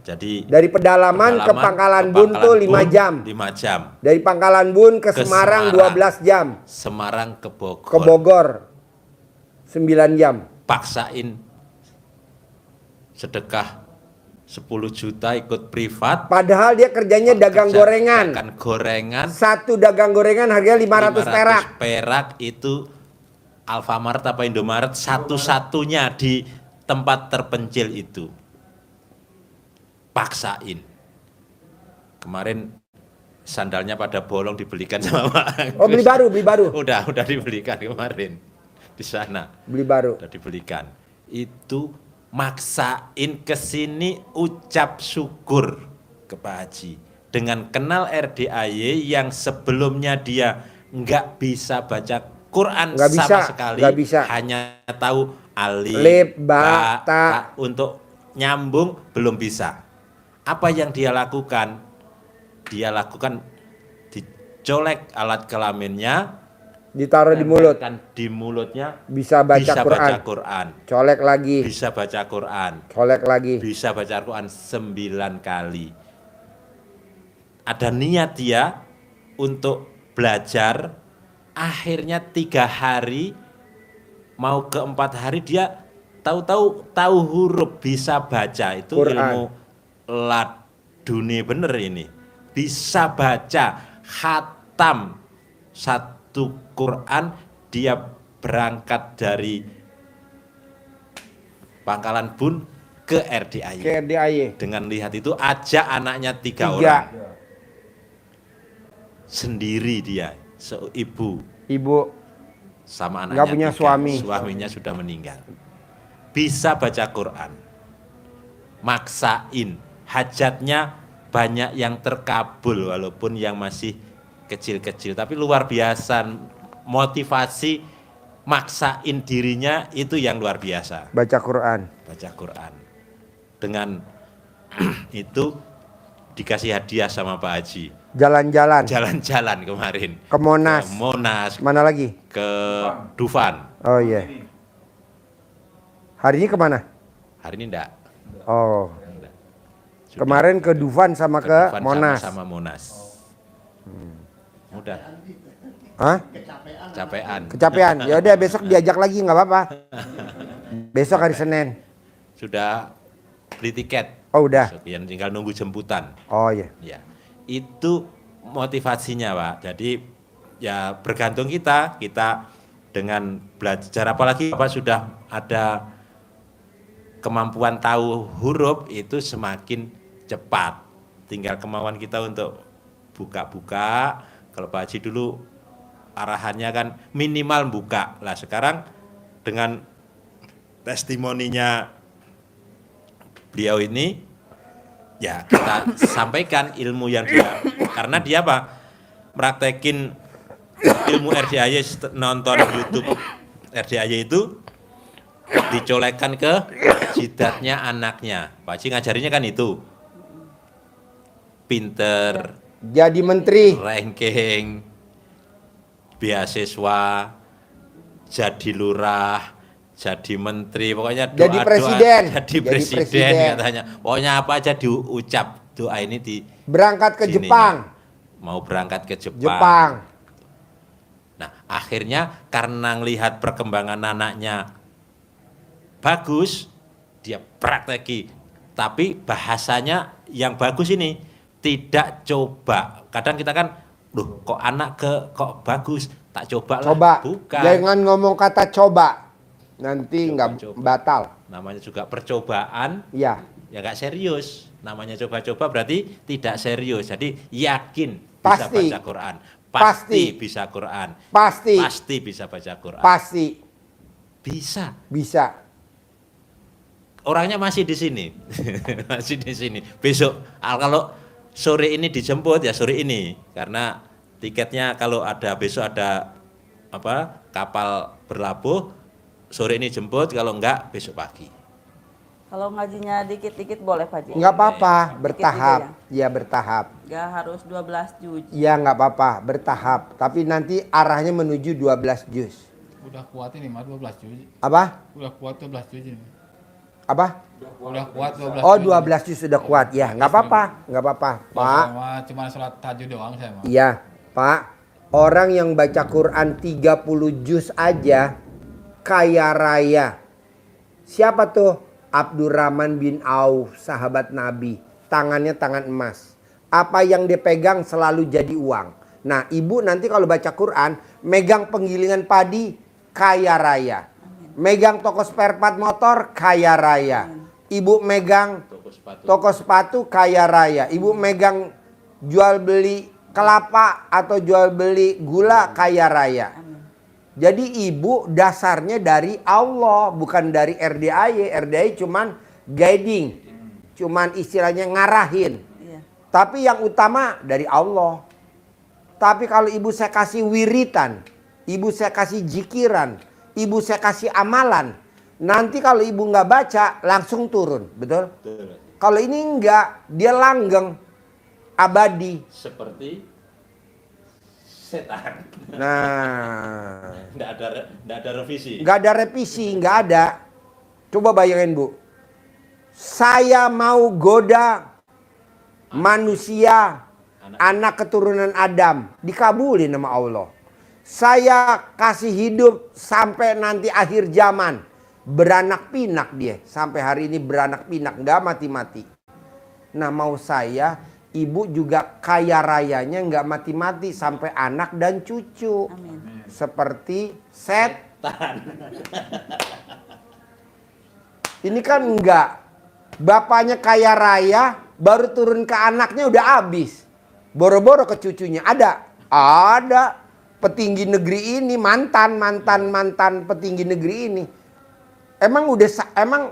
Jadi Dari pedalaman ke Pangkalan Bun tuh 5 jam. 5 jam. Dari Pangkalan Bun ke Semarang 12 jam. Semarang ke Bogor. Ke Bogor 9 jam. Paksain sedekah 10 juta ikut privat. Padahal dia kerjanya dagang gorengan. Dagang gorengan. Satu dagang gorengan harganya 500 perak. Perak itu Alfamart apa Indomaret satu-satunya di tempat terpencil itu. Paksain. Kemarin sandalnya pada bolong dibelikan sama Pak Agus. Oh, beli baru. Udah dibelikan kemarin di sana. Beli baru. Udah dibelikan. Itu maksain ke sini ucap syukur ke Pak Haji. Dengan kenal RDAY yang sebelumnya dia nggak bisa baca Quran Nggak sama bisa, sekali. nggak bisa. Hanya tahu alif, Lip, ba, ta. untuk nyambung belum bisa. Apa yang dia lakukan? Dia lakukan dicolek alat kelaminnya, Ditaruh di mulut. di mulutnya Bisa baca bisa Quran. baca Quran. Colek lagi. Bisa baca Quran. Colek lagi. Bisa baca Quran 9 kali. Ada niat dia untuk belajar, akhirnya 3 hari, mau ke 4 hari dia tahu huruf, bisa baca. Itu Quran. ilmu laduni bener ini. Bisa baca, khatam 1 Quran, dia berangkat dari Pangkalan Bun ke RDAY. Ke RDAY. Dengan lihat itu ajak anaknya 3 Tiga. orang. Sendiri dia, ibu Ibu. sama anaknya Nggak punya 3. suami. Suaminya sudah meninggal. Bisa baca Quran. Maksain. Hajatnya banyak yang terkabul walaupun yang masih kecil-kecil. Tapi luar biasa motivasi maksain dirinya itu yang luar biasa. Baca Quran. Baca Quran. Dengan itu dikasih hadiah sama Pak Haji. Jalan-jalan. Jalan-jalan kemarin. Ke Monas. Ke Monas, Mana lagi? ke Dufan. Oh iya. Hari ini kemana? Hari ini enggak. Oh. Enggak. Sudah Kemarin ke Dufan sama ke Dufan Monas. Sama Monas. Udah. Hah? Capean. Kecapean. Ya udah besok diajak lagi nggak apa-apa. Besok hari Senin. Sudah beli tiket. Oh udah. Yang tinggal nunggu jemputan. Oh iya. Ya, itu motivasinya Pak. Jadi ya bergantung kita dengan belajar, apalagi Bapak sudah ada kemampuan tahu huruf itu semakin cepat. Tinggal kemauan kita untuk buka-buka. Kalau Pak Haji dulu arahannya kan minimal buka. Lah sekarang dengan testimoninya beliau ini, ya kita sampaikan ilmu yang dia, karena dia apa, praktekin ilmu RDAY, nonton YouTube RDAY itu dicolekkan ke jidatnya anaknya. Pak Haji ngajarinya kan itu, pinter, Jadi menteri. ranking, beasiswa, jadi lurah, jadi menteri, pokoknya doa, Jadi presiden. jadi presiden katanya. Pokoknya apa aja diucap doa ini di Berangkat ke sininya. Jepang. Mau berangkat ke Jepang. Jepang. Nah, akhirnya karena melihat perkembangan anaknya bagus, dia prakteki. Tapi bahasanya yang bagus ini tidak coba. Kadang kita kan, loh kok anak kok bagus, tak coba lah. Coba. Bukan. Jangan ngomong kata coba. Nanti nggak Coba. batal. Namanya juga percobaan, Iya. ya nggak serius. Namanya coba-coba berarti tidak serius. Jadi yakin bisa Pasti. baca Quran. Pasti. Pasti bisa Quran. Pasti. Pasti bisa baca Quran. Pasti Bisa. bisa. Orangnya masih di sini. Masih di sini. Besok kalau sore ini dijemput ya sore ini, karena tiketnya kalau ada besok ada apa kapal berlabuh, sore ini jemput, kalau enggak besok pagi. Kalau ngajinya dikit-dikit boleh Pak Haji? Nggak apa-apa, Dikit bertahap. juga Ya bertahap. Nggak harus 12 juz. Ya nggak apa-apa, bertahap. Tapi nanti arahnya menuju 12 juz. Udah kuat ini mah 12 juz. Apa? Udah kuat 12 juz ini. Apa? Udah kuat 12 Oh juz. 12 juz sudah kuat. Ya nggak apa-apa, nggak apa-apa. Pak. Cuma sholat tahajud doang saya mah. Iya, Pak. Orang yang baca Quran 30 juz aja kaya raya. Siapa tuh? Abdurrahman bin Auf, sahabat Nabi. Tangannya tangan emas. Apa yang dia pegang selalu jadi uang. Nah, ibu nanti kalau baca Quran, megang penggilingan padi, kaya raya. Megang toko spare part motor, kaya raya. Ibu megang toko sepatu, kaya raya. Ibu megang jual beli kelapa atau jual beli gula, kaya raya. Jadi ibu dasarnya dari Allah, bukan dari RDAY. RDAY cuman guiding, cuman istilahnya ngarahin. Iya. Tapi yang utama dari Allah. Tapi kalau ibu saya kasih wiritan, ibu saya kasih jikiran, ibu saya kasih amalan, nanti kalau ibu nggak baca langsung turun, betul? Kalau ini enggak, dia langgeng, abadi. Seperti setan. Nah, Nggak ada revisi. nggak ada revisi, nggak ada. Coba bayangin Bu, saya mau goda manusia, anak keturunan Adam, dikabulin sama Allah. Saya kasih hidup sampai nanti akhir zaman, beranak pinak dia. Sampai hari ini beranak pinak, nggak mati-mati. Nah mau saya, ibu juga kaya rayanya nggak mati-mati sampai anak dan cucu. Amin. Seperti setan. Ini kan enggak. Bapaknya kaya raya, baru turun ke anaknya udah habis. Boro-boro ke cucunya. Ada petinggi negeri ini, mantan petinggi negeri ini. Emang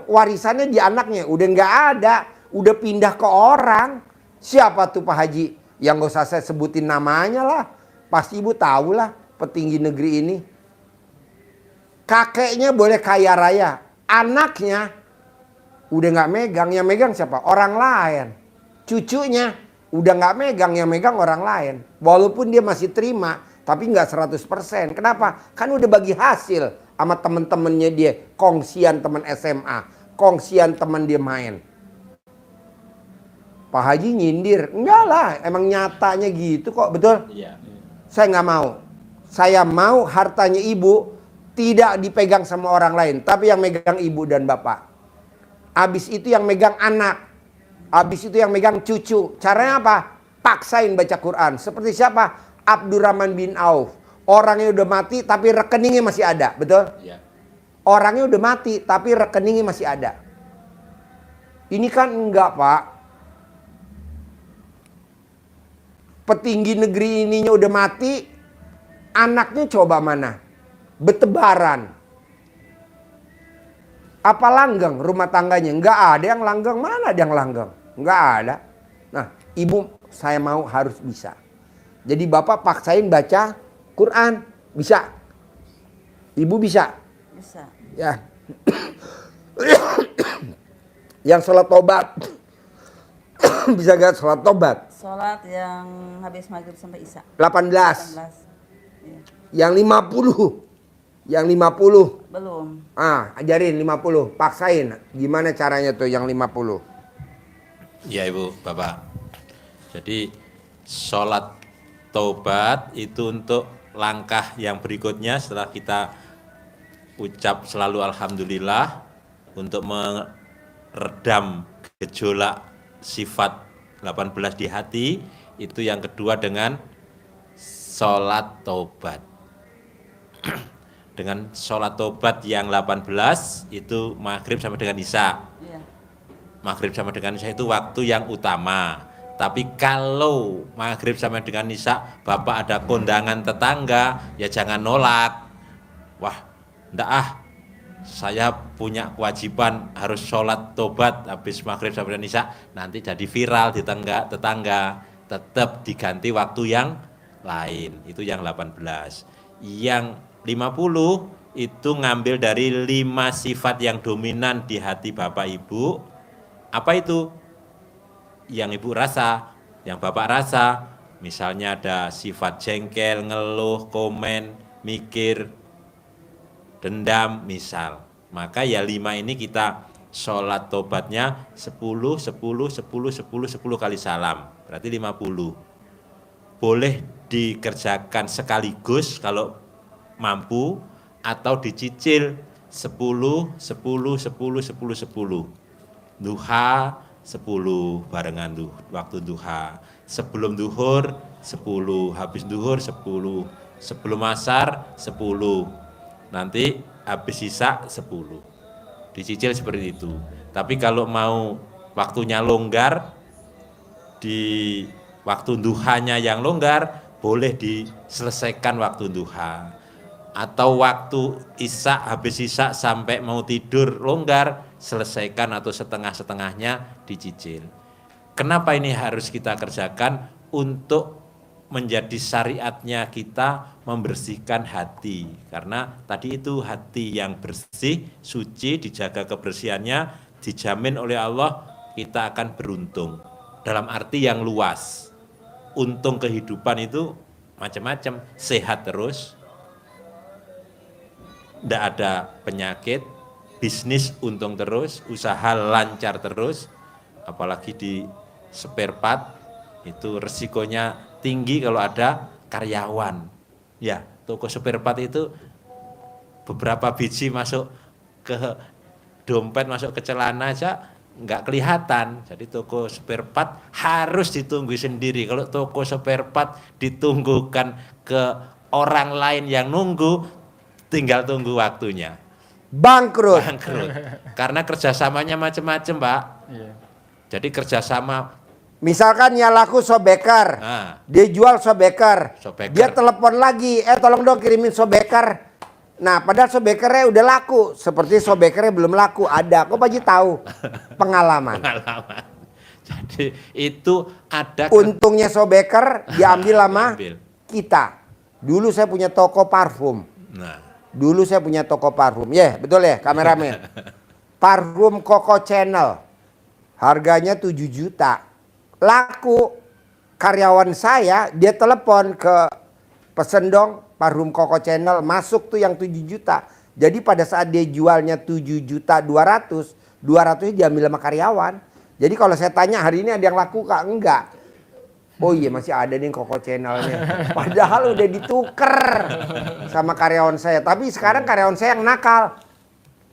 warisannya di anaknya udah nggak ada, udah pindah ke orang. Siapa tuh Pak Haji? Yang gak usah saya sebutin namanya lah. Pasti ibu tahu lah petinggi negeri ini. Kakeknya boleh kaya raya, anaknya udah nggak megang. Yang megang siapa? Orang lain. Cucunya udah nggak megang, yang megang orang lain. Walaupun dia masih terima, tapi nggak 100%. Kenapa? Kan udah bagi hasil sama temen-temennya dia. Kongsian teman SMA, kongsian teman dia main. Pak Haji nyindir, enggak lah, emang nyatanya gitu kok, betul? Iya. Saya nggak mau. Saya mau hartanya ibu tidak dipegang sama orang lain, tapi yang megang ibu dan bapak. Habis itu yang megang anak. Habis itu yang megang cucu. Caranya apa? Paksain baca Quran. Seperti siapa? Abdurrahman bin Auf. Orangnya udah mati tapi rekeningnya masih ada. Betul? Ya. Orangnya udah mati tapi rekeningnya masih ada. Ini kan enggak, Pak. Petinggi negeri ininya udah mati. Anaknya coba mana? Bertebaran. Apa langgeng rumah tangganya? Enggak ada yang langgeng. Mana ada yang langgeng? Enggak ada. Nah, ibu saya mau harus bisa. Jadi bapak paksain baca Quran. Bisa? Ibu bisa? Bisa. Ya. Yang sholat tobat. Bisa gak sholat tobat? Sholat yang habis maghrib sampai isya. 18. 18. Iya. Yang 50. Yang 50. Belum. Ajarin 50. Paksain. Gimana caranya tuh yang 50? Ya Ibu, Bapak. Jadi sholat taubat itu untuk langkah yang berikutnya setelah kita ucap selalu alhamdulillah untuk meredam gejolak sifat 18 di hati. Itu yang kedua dengan sholat taubat. Dengan sholat taubat yang 18 itu maghrib sama dengan isya. Iya. Maghrib sama dengan isya itu waktu yang utama. Tapi kalau maghrib sama dengan isya Bapak ada kondangan tetangga, ya jangan nolak. Wah, enggak saya punya kewajiban harus sholat taubat habis maghrib sama dengan isya, nanti jadi viral di tetangga. Tetap diganti waktu yang lain. Itu yang 18. Yang 50 itu ngambil dari 5 sifat yang dominan di hati Bapak Ibu. Apa itu? Yang Ibu rasa, yang Bapak rasa. Misalnya ada sifat jengkel, ngeluh, komen, mikir, dendam misal. Maka ya 5 ini kita sholat tobatnya 10, 10, 10, 10, 10 kali salam. Berarti 50. Boleh dikerjakan sekaligus kalau mampu atau dicicil 10, 10, 10, 10, 10. Duha 10 barengan waktu duha. Sebelum duhur 10, habis duhur 10, sebelum asar 10. Nanti habis isya 10. Dicicil seperti itu. Tapi kalau mau waktunya longgar, di waktu duhanya yang longgar, boleh diselesaikan waktu duha. Atau waktu isya, habis isya sampai mau tidur longgar, selesaikan atau setengah-setengahnya dicicil. Kenapa ini harus kita kerjakan? Untuk menjadi syariatnya kita membersihkan hati. Karena tadi itu hati yang bersih, suci, dijaga kebersihannya, dijamin oleh Allah kita akan beruntung. Dalam arti yang luas. Untung kehidupan itu macam-macam, sehat terus, tidak ada penyakit, bisnis untung terus, usaha lancar terus, apalagi di spare part itu resikonya tinggi kalau ada karyawan. Ya, toko spare part itu beberapa biji masuk ke dompet, masuk ke celana aja nggak kelihatan. Jadi toko spare part harus ditunggu sendiri. Kalau toko spare part ditunggukan ke orang lain yang nunggu, tinggal tunggu waktunya. Bangkrut. Karena kerjasamanya macam-macam, Pak. Iya. Jadi kerjasama. Misalkan ya laku sobeker. Nah, Dia jual sobeker. Sobeker. Dia telepon lagi, tolong dong kirimin sobeker. Nah, padahal sobekernya udah laku. Seperti sobekernya belum laku. Ada. Kok Pak Haji tahu? Pengalaman. Jadi itu ada. Untungnya sobeker diambil sama Diambil. kita. Dulu saya punya toko parfum. Nah, Dulu saya punya toko parfum. Betul ya, kameramen. Parfum Coco Channel. Harganya 7 juta. Laku. Karyawan saya, dia telepon ke pesen dong parfum Coco Channel. Masuk tuh yang 7 juta. Jadi pada saat dia jualnya 7 juta 200, 200 diambil sama karyawan. Jadi kalau saya tanya hari ini ada yang laku Kak? Enggak. Oh iya masih ada nih Coco Channelnya. Padahal udah dituker sama karyawan saya. Tapi sekarang karyawan saya yang nakal.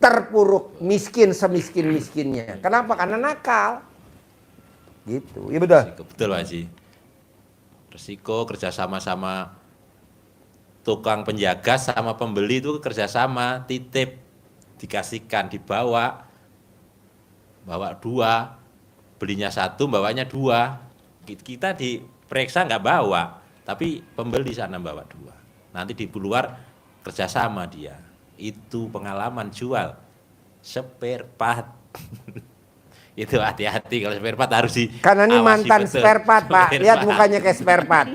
terpuruk, miskin semiskin-miskinnya. Kenapa? Karena nakal. Gitu. Iya betul. Resiko, betul Pak Haji. Resiko kerjasama sama tukang penjaga sama pembeli itu kerjasama, titip, dikasihkan, bawa 2, belinya 1, bawanya 2. Kita diperiksa nggak bawa, tapi pembeli sana bawa 2. Nanti di luar kerjasama dia. Itu pengalaman jual spare part. Itu hati-hati kalau spare part harus di. Karena ini mantan spare part, Pak. Lihat mukanya kayak spare part.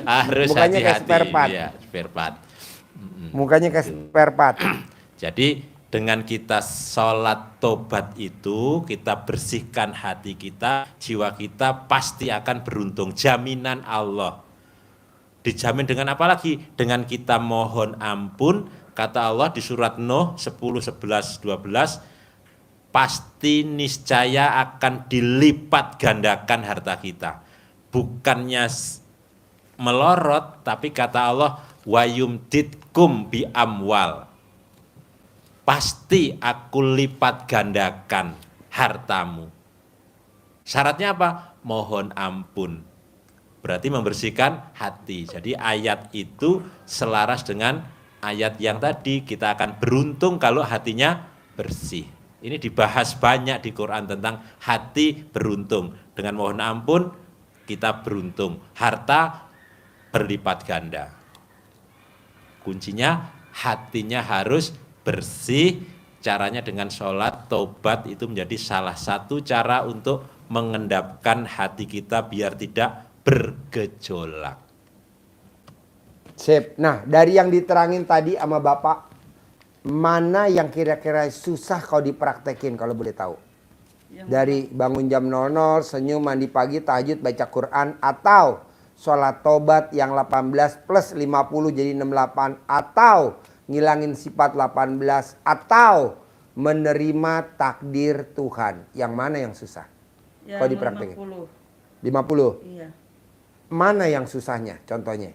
Harus Mukanya kayak hati-hati. spare part. Ya, spare part. Mukanya kayak spare part. Jadi dengan kita sholat tobat itu, kita bersihkan hati kita, jiwa kita pasti akan beruntung. Jaminan Allah. Dijamin dengan apa lagi? Dengan kita mohon ampun, kata Allah di surat Nuh 10, 11, 12, pasti niscaya akan dilipat gandakan harta kita. Bukannya melorot, tapi kata Allah, wa yumditkum bi amwal. Pasti aku lipat gandakan hartamu. Syaratnya apa? Mohon ampun. Berarti membersihkan hati. Jadi ayat itu selaras dengan ayat yang tadi. Kita akan beruntung kalau hatinya bersih. Ini dibahas banyak di Quran tentang hati beruntung. Dengan mohon ampun kita beruntung. Harta berlipat ganda. Kuncinya hatinya harus bersih. Caranya dengan sholat, taubat itu menjadi salah satu cara untuk mengendapkan hati kita biar tidak bergejolak. Sip. Nah, dari yang diterangin tadi sama Bapak, mana yang kira-kira susah kalau dipraktekin kalau boleh tahu? Dari bangun jam 00, senyum, mandi pagi, tahajud, baca Quran, atau sholat tobat yang 18 plus 50 jadi 68, atau ngilangin sifat 18, atau menerima takdir Tuhan. Yang mana yang susah? Yang Kalau dipraktekin. 50. 50. Iya. Mana yang susahnya? Contohnya?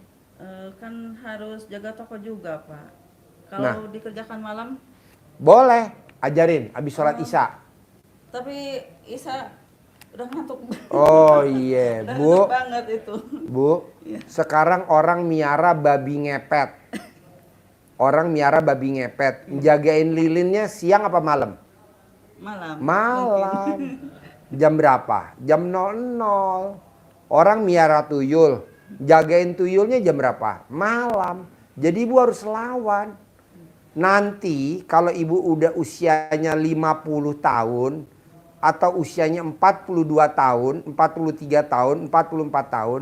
Kan harus jaga toko juga, Pak. Kalau Nah. dikerjakan malam, Boleh, ajarin habis sholat Isya. tapi Isa udah ngantuk. Oh iya, Udah Bu. ngantuk banget itu. Bu, sekarang orang miara babi ngepet. Orang miara babi ngepet. Jagain lilinnya siang apa malam? Malam. Malam. Jam berapa? Jam 00. Orang miara tuyul. Jagain tuyulnya jam berapa? Malam. Jadi ibu harus lawan. Nanti kalau ibu udah usianya 50 tahun atau usianya 42 tahun, 43 tahun, 44 tahun,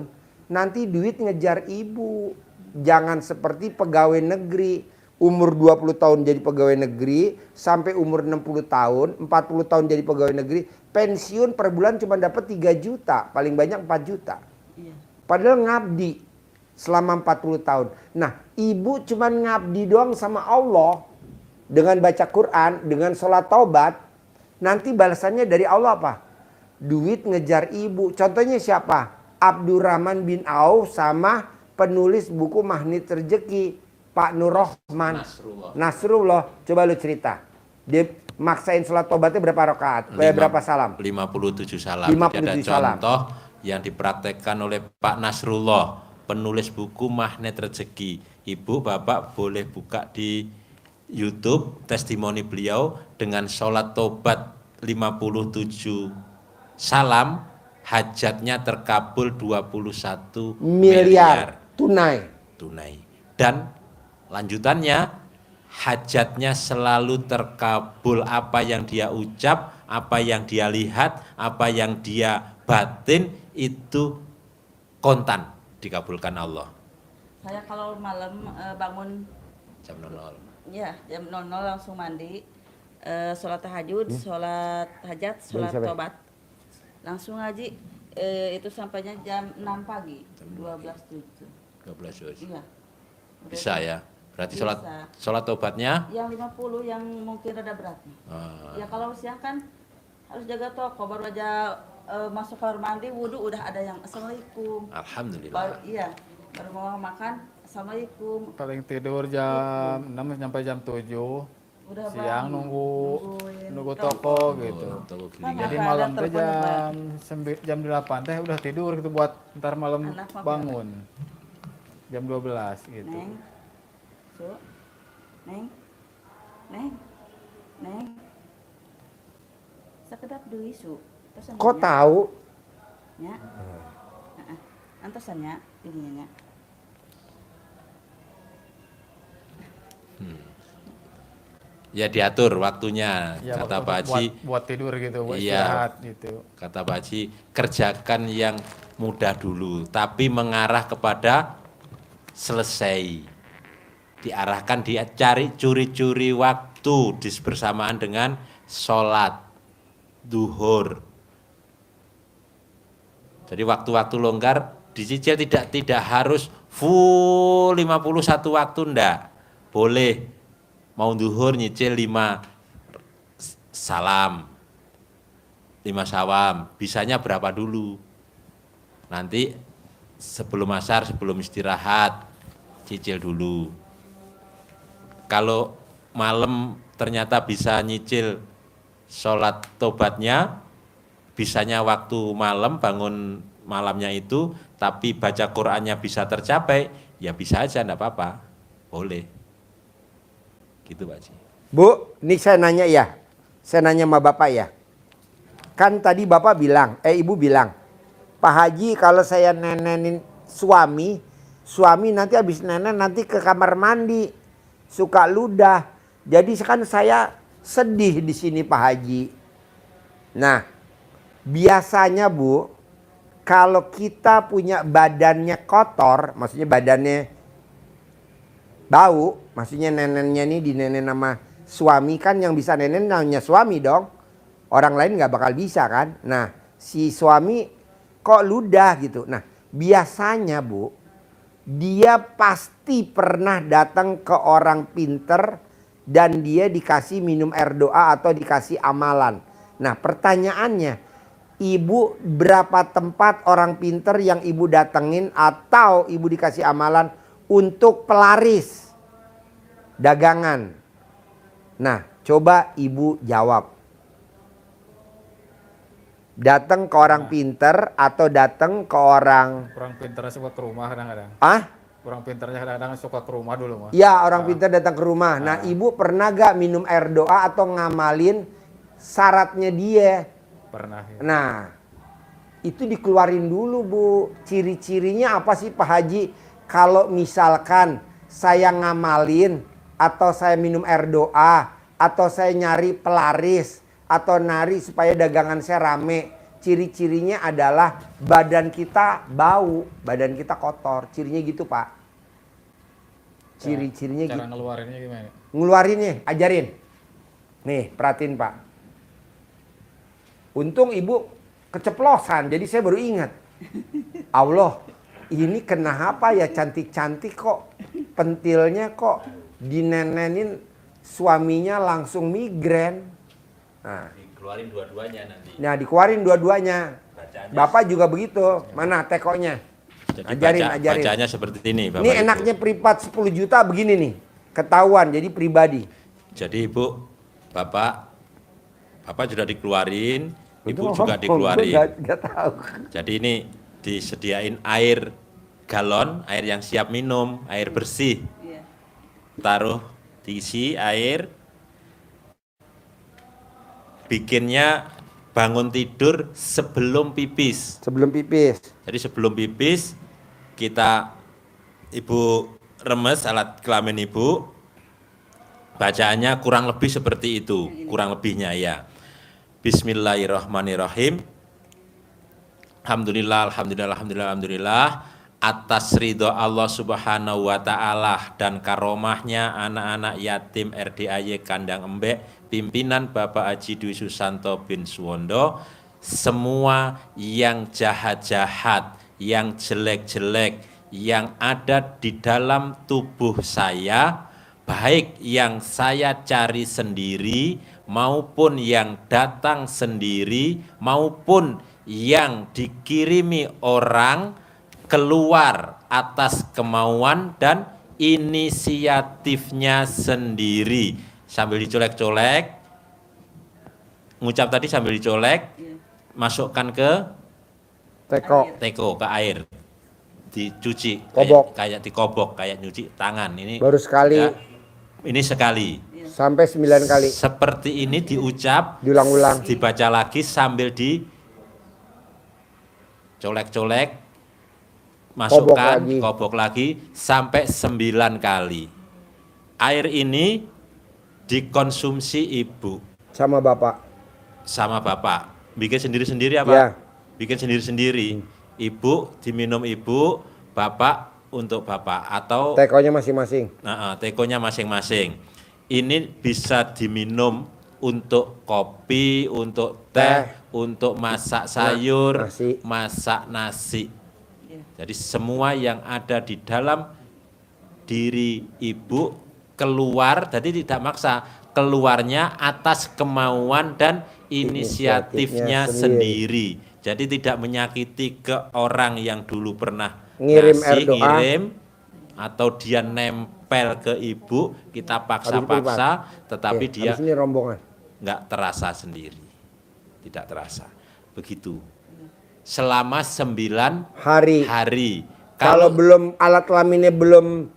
nanti duit ngejar ibu. Jangan seperti pegawai negeri. Umur 20 tahun jadi pegawai negeri, sampai umur 60 tahun, 40 tahun jadi pegawai negeri, pensiun per bulan cuma dapat 3 juta, paling banyak 4 juta. Iya. Padahal ngabdi selama 40 tahun. Nah, ibu cuma ngabdi doang sama Allah dengan baca Quran, dengan sholat taubat. Nanti balasannya dari Allah apa? Duit ngejar ibu. Contohnya siapa? Abdurrahman bin Auf sama penulis buku Magnet Rezeki, Pak Nur Rahman. Nasrullah. Coba lu cerita. Dia maksain sholat taubatnya berapa rakaat? Berapa salam? 57 salam. 57 Jadi ada salam. contoh yang dipraktekkan oleh Pak Nasrullah, penulis buku Magnet Rezeki. Ibu, bapak boleh buka di YouTube testimoni beliau dengan sholat tobat 57 salam, hajatnya terkabul 21 miliar tunai. Dan lanjutannya, hajatnya selalu terkabul. Apa yang dia ucap, apa yang dia lihat, apa yang dia batin, itu kontan dikabulkan Allah. Saya kalau malam bangun Jam 00. ya jam 00 langsung mandi, sholat tahajud, sholat hajat, sholat siapa? tobat, langsung ngaji. Itu sampainya jam 6 pagi, 12.07. 12 juz. Iya. Bisa ya. Berarti Bisa. sholat tobatnya Yang 50 yang mungkin rada berat. Ya kalau siang kan harus jaga toko, baru aja masuk kamar mandi, wudhu udah ada yang assalamualaikum. alhamdulillah. Baru mau makan, assalamualaikum. Paling tidur jam 6 sampai jam 7. Udah siang bangun, nungguin nungguin toko gitu. Toko Bang, gilingan. Jadi apa malam ada teh teleponnya, jam 8 teh udah tidur gitu buat ntar malam Anak mah bangun. Jam 12 gitu. Neng, Su, Neng, Neng, Neng. Sekedap deui Su. Pesan Kok nya. tahu? Nya. Antosannya ininya nya. Ya diatur waktunya, Ya, kata waktu Pak Haji. buat tidur gitu, buat Iya. istirahat gitu. Kata Pak Haji, kerjakan yang mudah dulu, tapi mengarah kepada selesai. Diarahkan, dia cari curi-curi waktu bersamaan dengan sholat duhur. Jadi waktu-waktu longgar dicicil, tidak harus full 51 waktu, ndak. Boleh mau duhur nyicil 5 salam, 5 sawam, bisanya berapa dulu. Nanti sebelum asar, sebelum istirahat, cicil dulu. Kalau malam ternyata bisa nyicil sholat tobatnya, bisanya waktu malam, bangun malamnya itu, tapi baca Qur'annya bisa tercapai, ya bisa aja, enggak apa-apa, boleh. Gitu Pak Haji. Bu, ini saya nanya ya. Saya nanya sama Bapak ya. Kan tadi Bapak bilang, Ibu bilang, Pak Haji kalau saya nenenin suami nanti habis nenen nanti ke kamar mandi, suka ludah. Jadi kan saya sedih di sini Pak Haji. Nah, biasanya Bu, kalau kita punya badannya kotor, maksudnya badannya bau, maksudnya nenennya ini dinenen sama suami, kan yang bisa nenen namanya suami dong. Orang lain nggak bakal bisa kan. Nah, si suami kok ludah gitu. Nah, biasanya Bu, dia pasti pernah datang ke orang pinter dan dia dikasih minum air doa atau dikasih amalan. Nah, pertanyaannya, Ibu berapa tempat orang pinter yang Ibu datengin atau Ibu dikasih amalan untuk pelaris dagangan? Nah, coba Ibu jawab. Datang ke orang pinter atau datang ke orang... Kurang pinternya suka ke rumah kadang-kadang. Kurang pinternya kadang-kadang suka ke rumah dulu mah. Ya, orang pinter datang ke rumah. Nah, Ibu pernah gak minum air doa atau ngamalin syaratnya dia? Pernah. Ya. Nah, itu dikeluarin dulu Bu. Ciri-cirinya apa sih Pak Haji? Kalau misalkan saya ngamalin, atau saya minum air doa, atau saya nyari pelaris, atau nari supaya dagangan saya rame. Ciri-cirinya adalah badan kita bau, badan kita kotor. Cirinya gitu Pak. Ciri-cirinya gitu. Cara ngeluarinnya gimana? Ngeluarinnya, ajarin. Nih, perhatiin Pak. Untung Ibu keceplosan, jadi saya baru ingat. Allah, ini kenapa ya cantik-cantik kok, pentilnya kok dinenenin suaminya langsung migrain. Nah, Dikeluarin dua-duanya nanti. nah dikeluarin dua-duanya. Bacanya. Bapak juga begitu. Mana tekonya? Jadi Ajarin. bacanya seperti ini Bapak Ini Ibu. enaknya privat 10 juta begini nih. Ketahuan jadi pribadi. Jadi Ibu, Bapak sudah dikeluarin, Ibu Itu juga ngomong, dikeluarin. gua nggak tahu. Jadi ini disediain air galon, air yang siap minum, air bersih. Iya. Taruh, diisi air, bikinnya bangun tidur sebelum pipis. Sebelum pipis. Jadi sebelum pipis, Ibu remes alat kelamin Ibu, bacaannya kurang lebih seperti itu, kurang lebihnya ya. Bismillahirrahmanirrahim. Alhamdulillah. Atas ridho Allah Subhanahu wa Ta'ala dan karomahnya anak-anak yatim RDAY Kandang Embek, pimpinan Bapak Haji Dwi Susanto bin Suwondo, semua yang jahat-jahat, yang jelek-jelek, yang ada di dalam tubuh saya, baik yang saya cari sendiri maupun yang datang sendiri maupun yang dikirimi orang, keluar atas kemauan dan inisiatifnya sendiri, sambil dicolek-colek, ngucap tadi sambil dicolek, masukkan ke Teko. teko, ke air, dicuci, Kobok. kayak dikobok, kayak nyuci tangan. Ini Baru sekali. sudah, ini sekali. Sampai 9 kali. Seperti ini diucap, Diulang-ulang. dibaca lagi sambil dicolek-colek, masukkan, kobok lagi sampai 9 kali. Air ini dikonsumsi ibu Sama bapak. sama bapak. Bikin sendiri-sendiri apa? Ya. Bikin sendiri-sendiri. Ibu diminum ibu, bapak untuk bapak atau Tekonya masing-masing. tekonya masing-masing. Ini bisa diminum untuk kopi, untuk teh, untuk masak sayur, nasi. masak nasi. Jadi semua yang ada di dalam diri ibu keluar, jadi tidak maksa, keluarnya atas kemauan dan inisiatifnya sendiri. Jadi tidak menyakiti ke orang yang dulu pernah Ngirim ngasih, doa. ngirim, atau dia nempel ke ibu, kita paksa-paksa, tetapi dia Habis ini rombongan. nggak terasa sendiri, tidak terasa. Begitu. Selama 9 hari. Kalau belum alat kelaminnya belum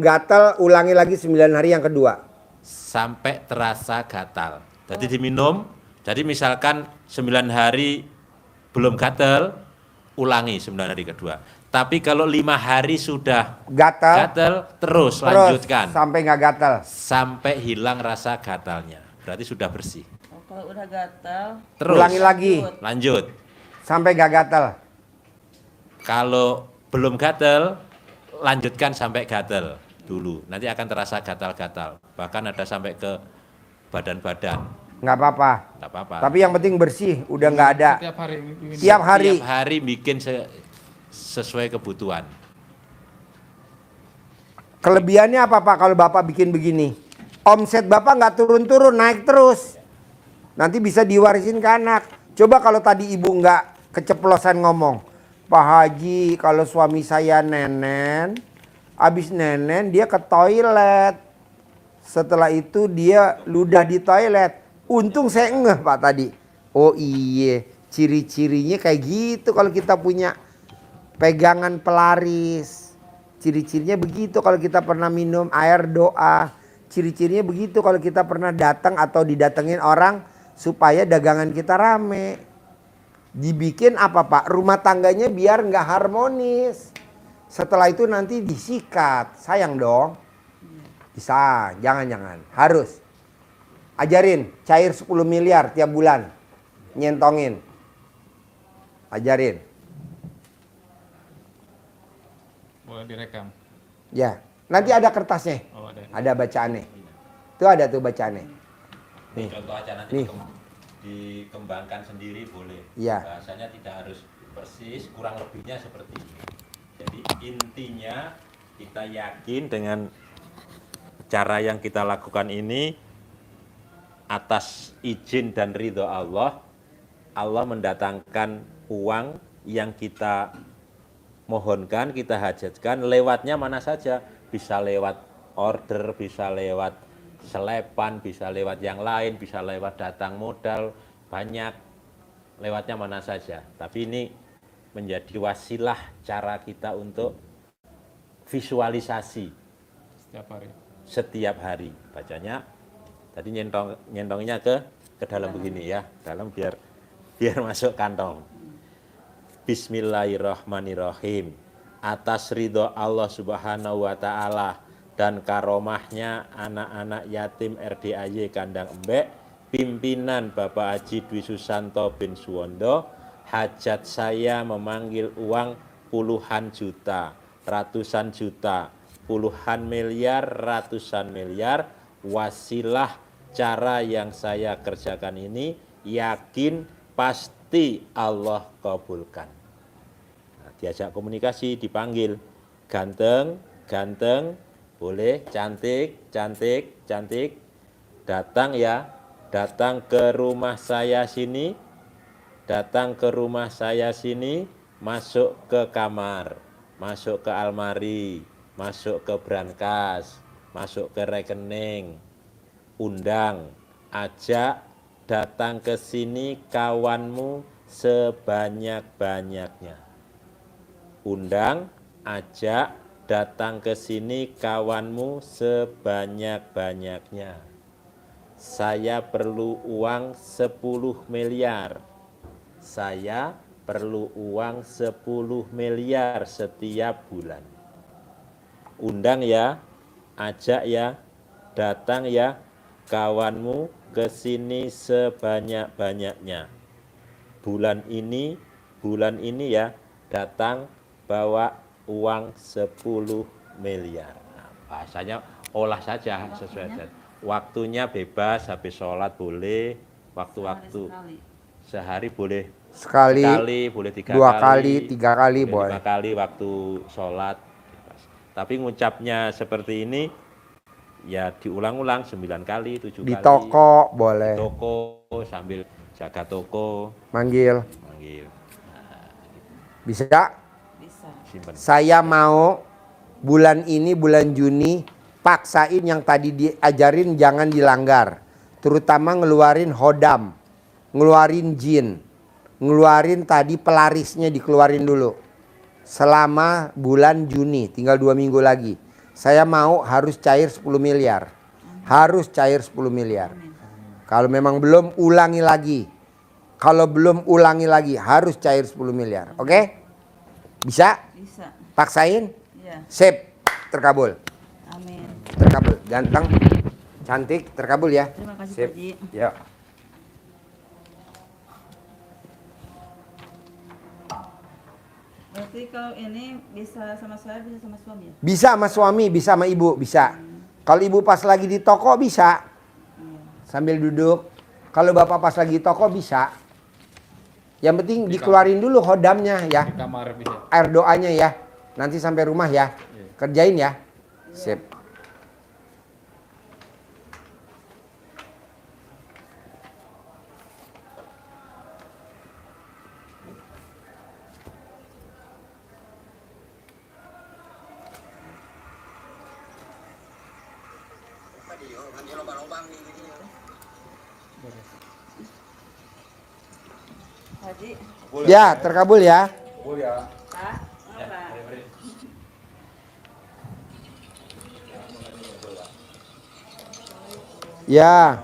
gatal, ulangi lagi 9 hari yang kedua. Sampai terasa gatal. Jadi diminum. Jadi misalkan 9 hari belum gatal, ulangi 9 hari kedua. Tapi kalau 5 hari sudah gatal, terus lanjutkan. Sampai nggak gatal. Sampai hilang rasa gatalnya. Berarti sudah bersih. Kalau udah gatal, Terus Ulangi lagi. lanjut. Sampai nggak gatal. Kalau belum gatal, lanjutkan sampai gatal dulu. Nanti akan terasa gatal-gatal. Bahkan ada sampai ke badan-badan. Nggak apa-apa. Nggak apa-apa. Tapi yang penting bersih. Udah nggak ada. Setiap hari. Tiap hari. Tiap hari bikin sesuai kebutuhan. Kelebihannya apa Pak kalau Bapak bikin begini? Omset Bapak nggak turun-turun, naik terus. Nanti bisa diwarisin ke anak. Coba kalau tadi ibu nggak keceplosan ngomong, Pak Haji, kalau suami saya nenen, abis nenen dia ke toilet. Setelah itu dia ludah di toilet. Untung saya ngeh Pak tadi. Oh iya, ciri-cirinya kayak gitu kalau kita punya pegangan pelaris. Ciri-cirinya begitu kalau kita pernah minum air doa. Ciri-cirinya begitu kalau kita pernah datang atau didatengin orang supaya dagangan kita rame. Dibikin apa Pak? Rumah tangganya biar nggak harmonis. Setelah itu nanti disikat. Sayang dong. Bisa, jangan-jangan. Harus. Ajarin, cair 10 miliar tiap bulan. Nyentongin. Ajarin. Boleh direkam. Ya, nanti ada kertasnya. Oh, ada. Ada bacaannya. Itu ada tuh bacaannya. Nih. Contoh aja nanti Nih. dikembangkan sendiri boleh. Iya. Bahasanya tidak harus persis, kurang lebihnya seperti ini. Jadi intinya kita yakin dengan cara yang kita lakukan ini atas izin dan ridho Allah, Allah mendatangkan uang yang kita mohonkan, kita hajatkan, lewatnya mana saja. Bisa lewat order, bisa lewat selepan, bisa lewat yang lain, bisa lewat datang modal, banyak, lewatnya mana saja. Tapi ini menjadi wasilah cara kita untuk visualisasi Setiap hari. setiap hari. Bacanya tadi nyentongnya ke dalam begini ya, dalam biar masuk kantong. Bismillahirrahmanirrahim. Atas ridho Allah Subhanahu wa Ta'ala dan karomahnya anak-anak yatim RDAY Kandang Embek, pimpinan Bapak Haji Dwi Susanto bin Suwondo, hajat saya memanggil uang puluhan juta, ratusan juta, puluhan miliar, ratusan miliar. Wasilah cara yang saya kerjakan ini yakin pasti Allah kabulkan. Nah, diajak komunikasi, dipanggil, ganteng, ganteng, boleh, cantik, cantik, cantik, datang ya, datang ke rumah saya sini, datang ke rumah saya sini, masuk ke kamar, masuk ke almari, masuk ke brankas, masuk ke rekening, undang, ajak datang ke sini kawanmu sebanyak-banyaknya. Undang, ajak datang ke sini kawanmu sebanyak-banyaknya. Saya perlu uang 10 miliar. Saya perlu uang 10 miliar setiap bulan. Undang ya, ajak ya, datang ya kawanmu ke sini sebanyak-banyaknya. Bulan ini ya datang bawa uang 10 miliar. Nah, bahasanya olah saja sesuai. Waktunya bebas, habis sholat boleh, waktu-waktu sehari boleh Sekali, boleh 3 dua kali, kali, 3 kali boleh. 5 kali waktu sholat. Tapi ngucapnya seperti ini ya diulang-ulang 9 kali, 7 kali. Di toko boleh. Di toko sambil jaga toko. Manggil. Bisa? Bisa. Simpan. Saya mau bulan ini, bulan Juni, paksain yang tadi diajarin jangan dilanggar. Terutama ngeluarin hodam, ngeluarin jin, ngeluarin tadi pelarisnya dikeluarin dulu. Selama bulan Juni, tinggal 2 minggu lagi. Saya mau harus cair 10 miliar. Harus cair 10 miliar. Kalau memang belum, ulangi lagi. Kalau belum, ulangi lagi. Harus cair 10 miliar. Oke? Bisa? Bisa. Paksain? Iya. Sip. Terkabul. Amin. Terkabul. Ganteng. Cantik. Terkabul ya. Terima kasih, Sip. Pak Haji. Ya. Berarti kalau ini bisa sama saya, bisa sama suami ya? Bisa sama suami, bisa sama ibu, bisa. Kalau ibu pas lagi di toko bisa. Sambil duduk. Kalau bapak pas lagi di toko bisa. Yang penting dikeluarin dulu hodamnya ya. Di kamar bisa. Air doanya ya. Nanti sampai rumah ya. Kerjain ya. Sip. Haji, Ya, terkabul ya. Pak, apa? Ya.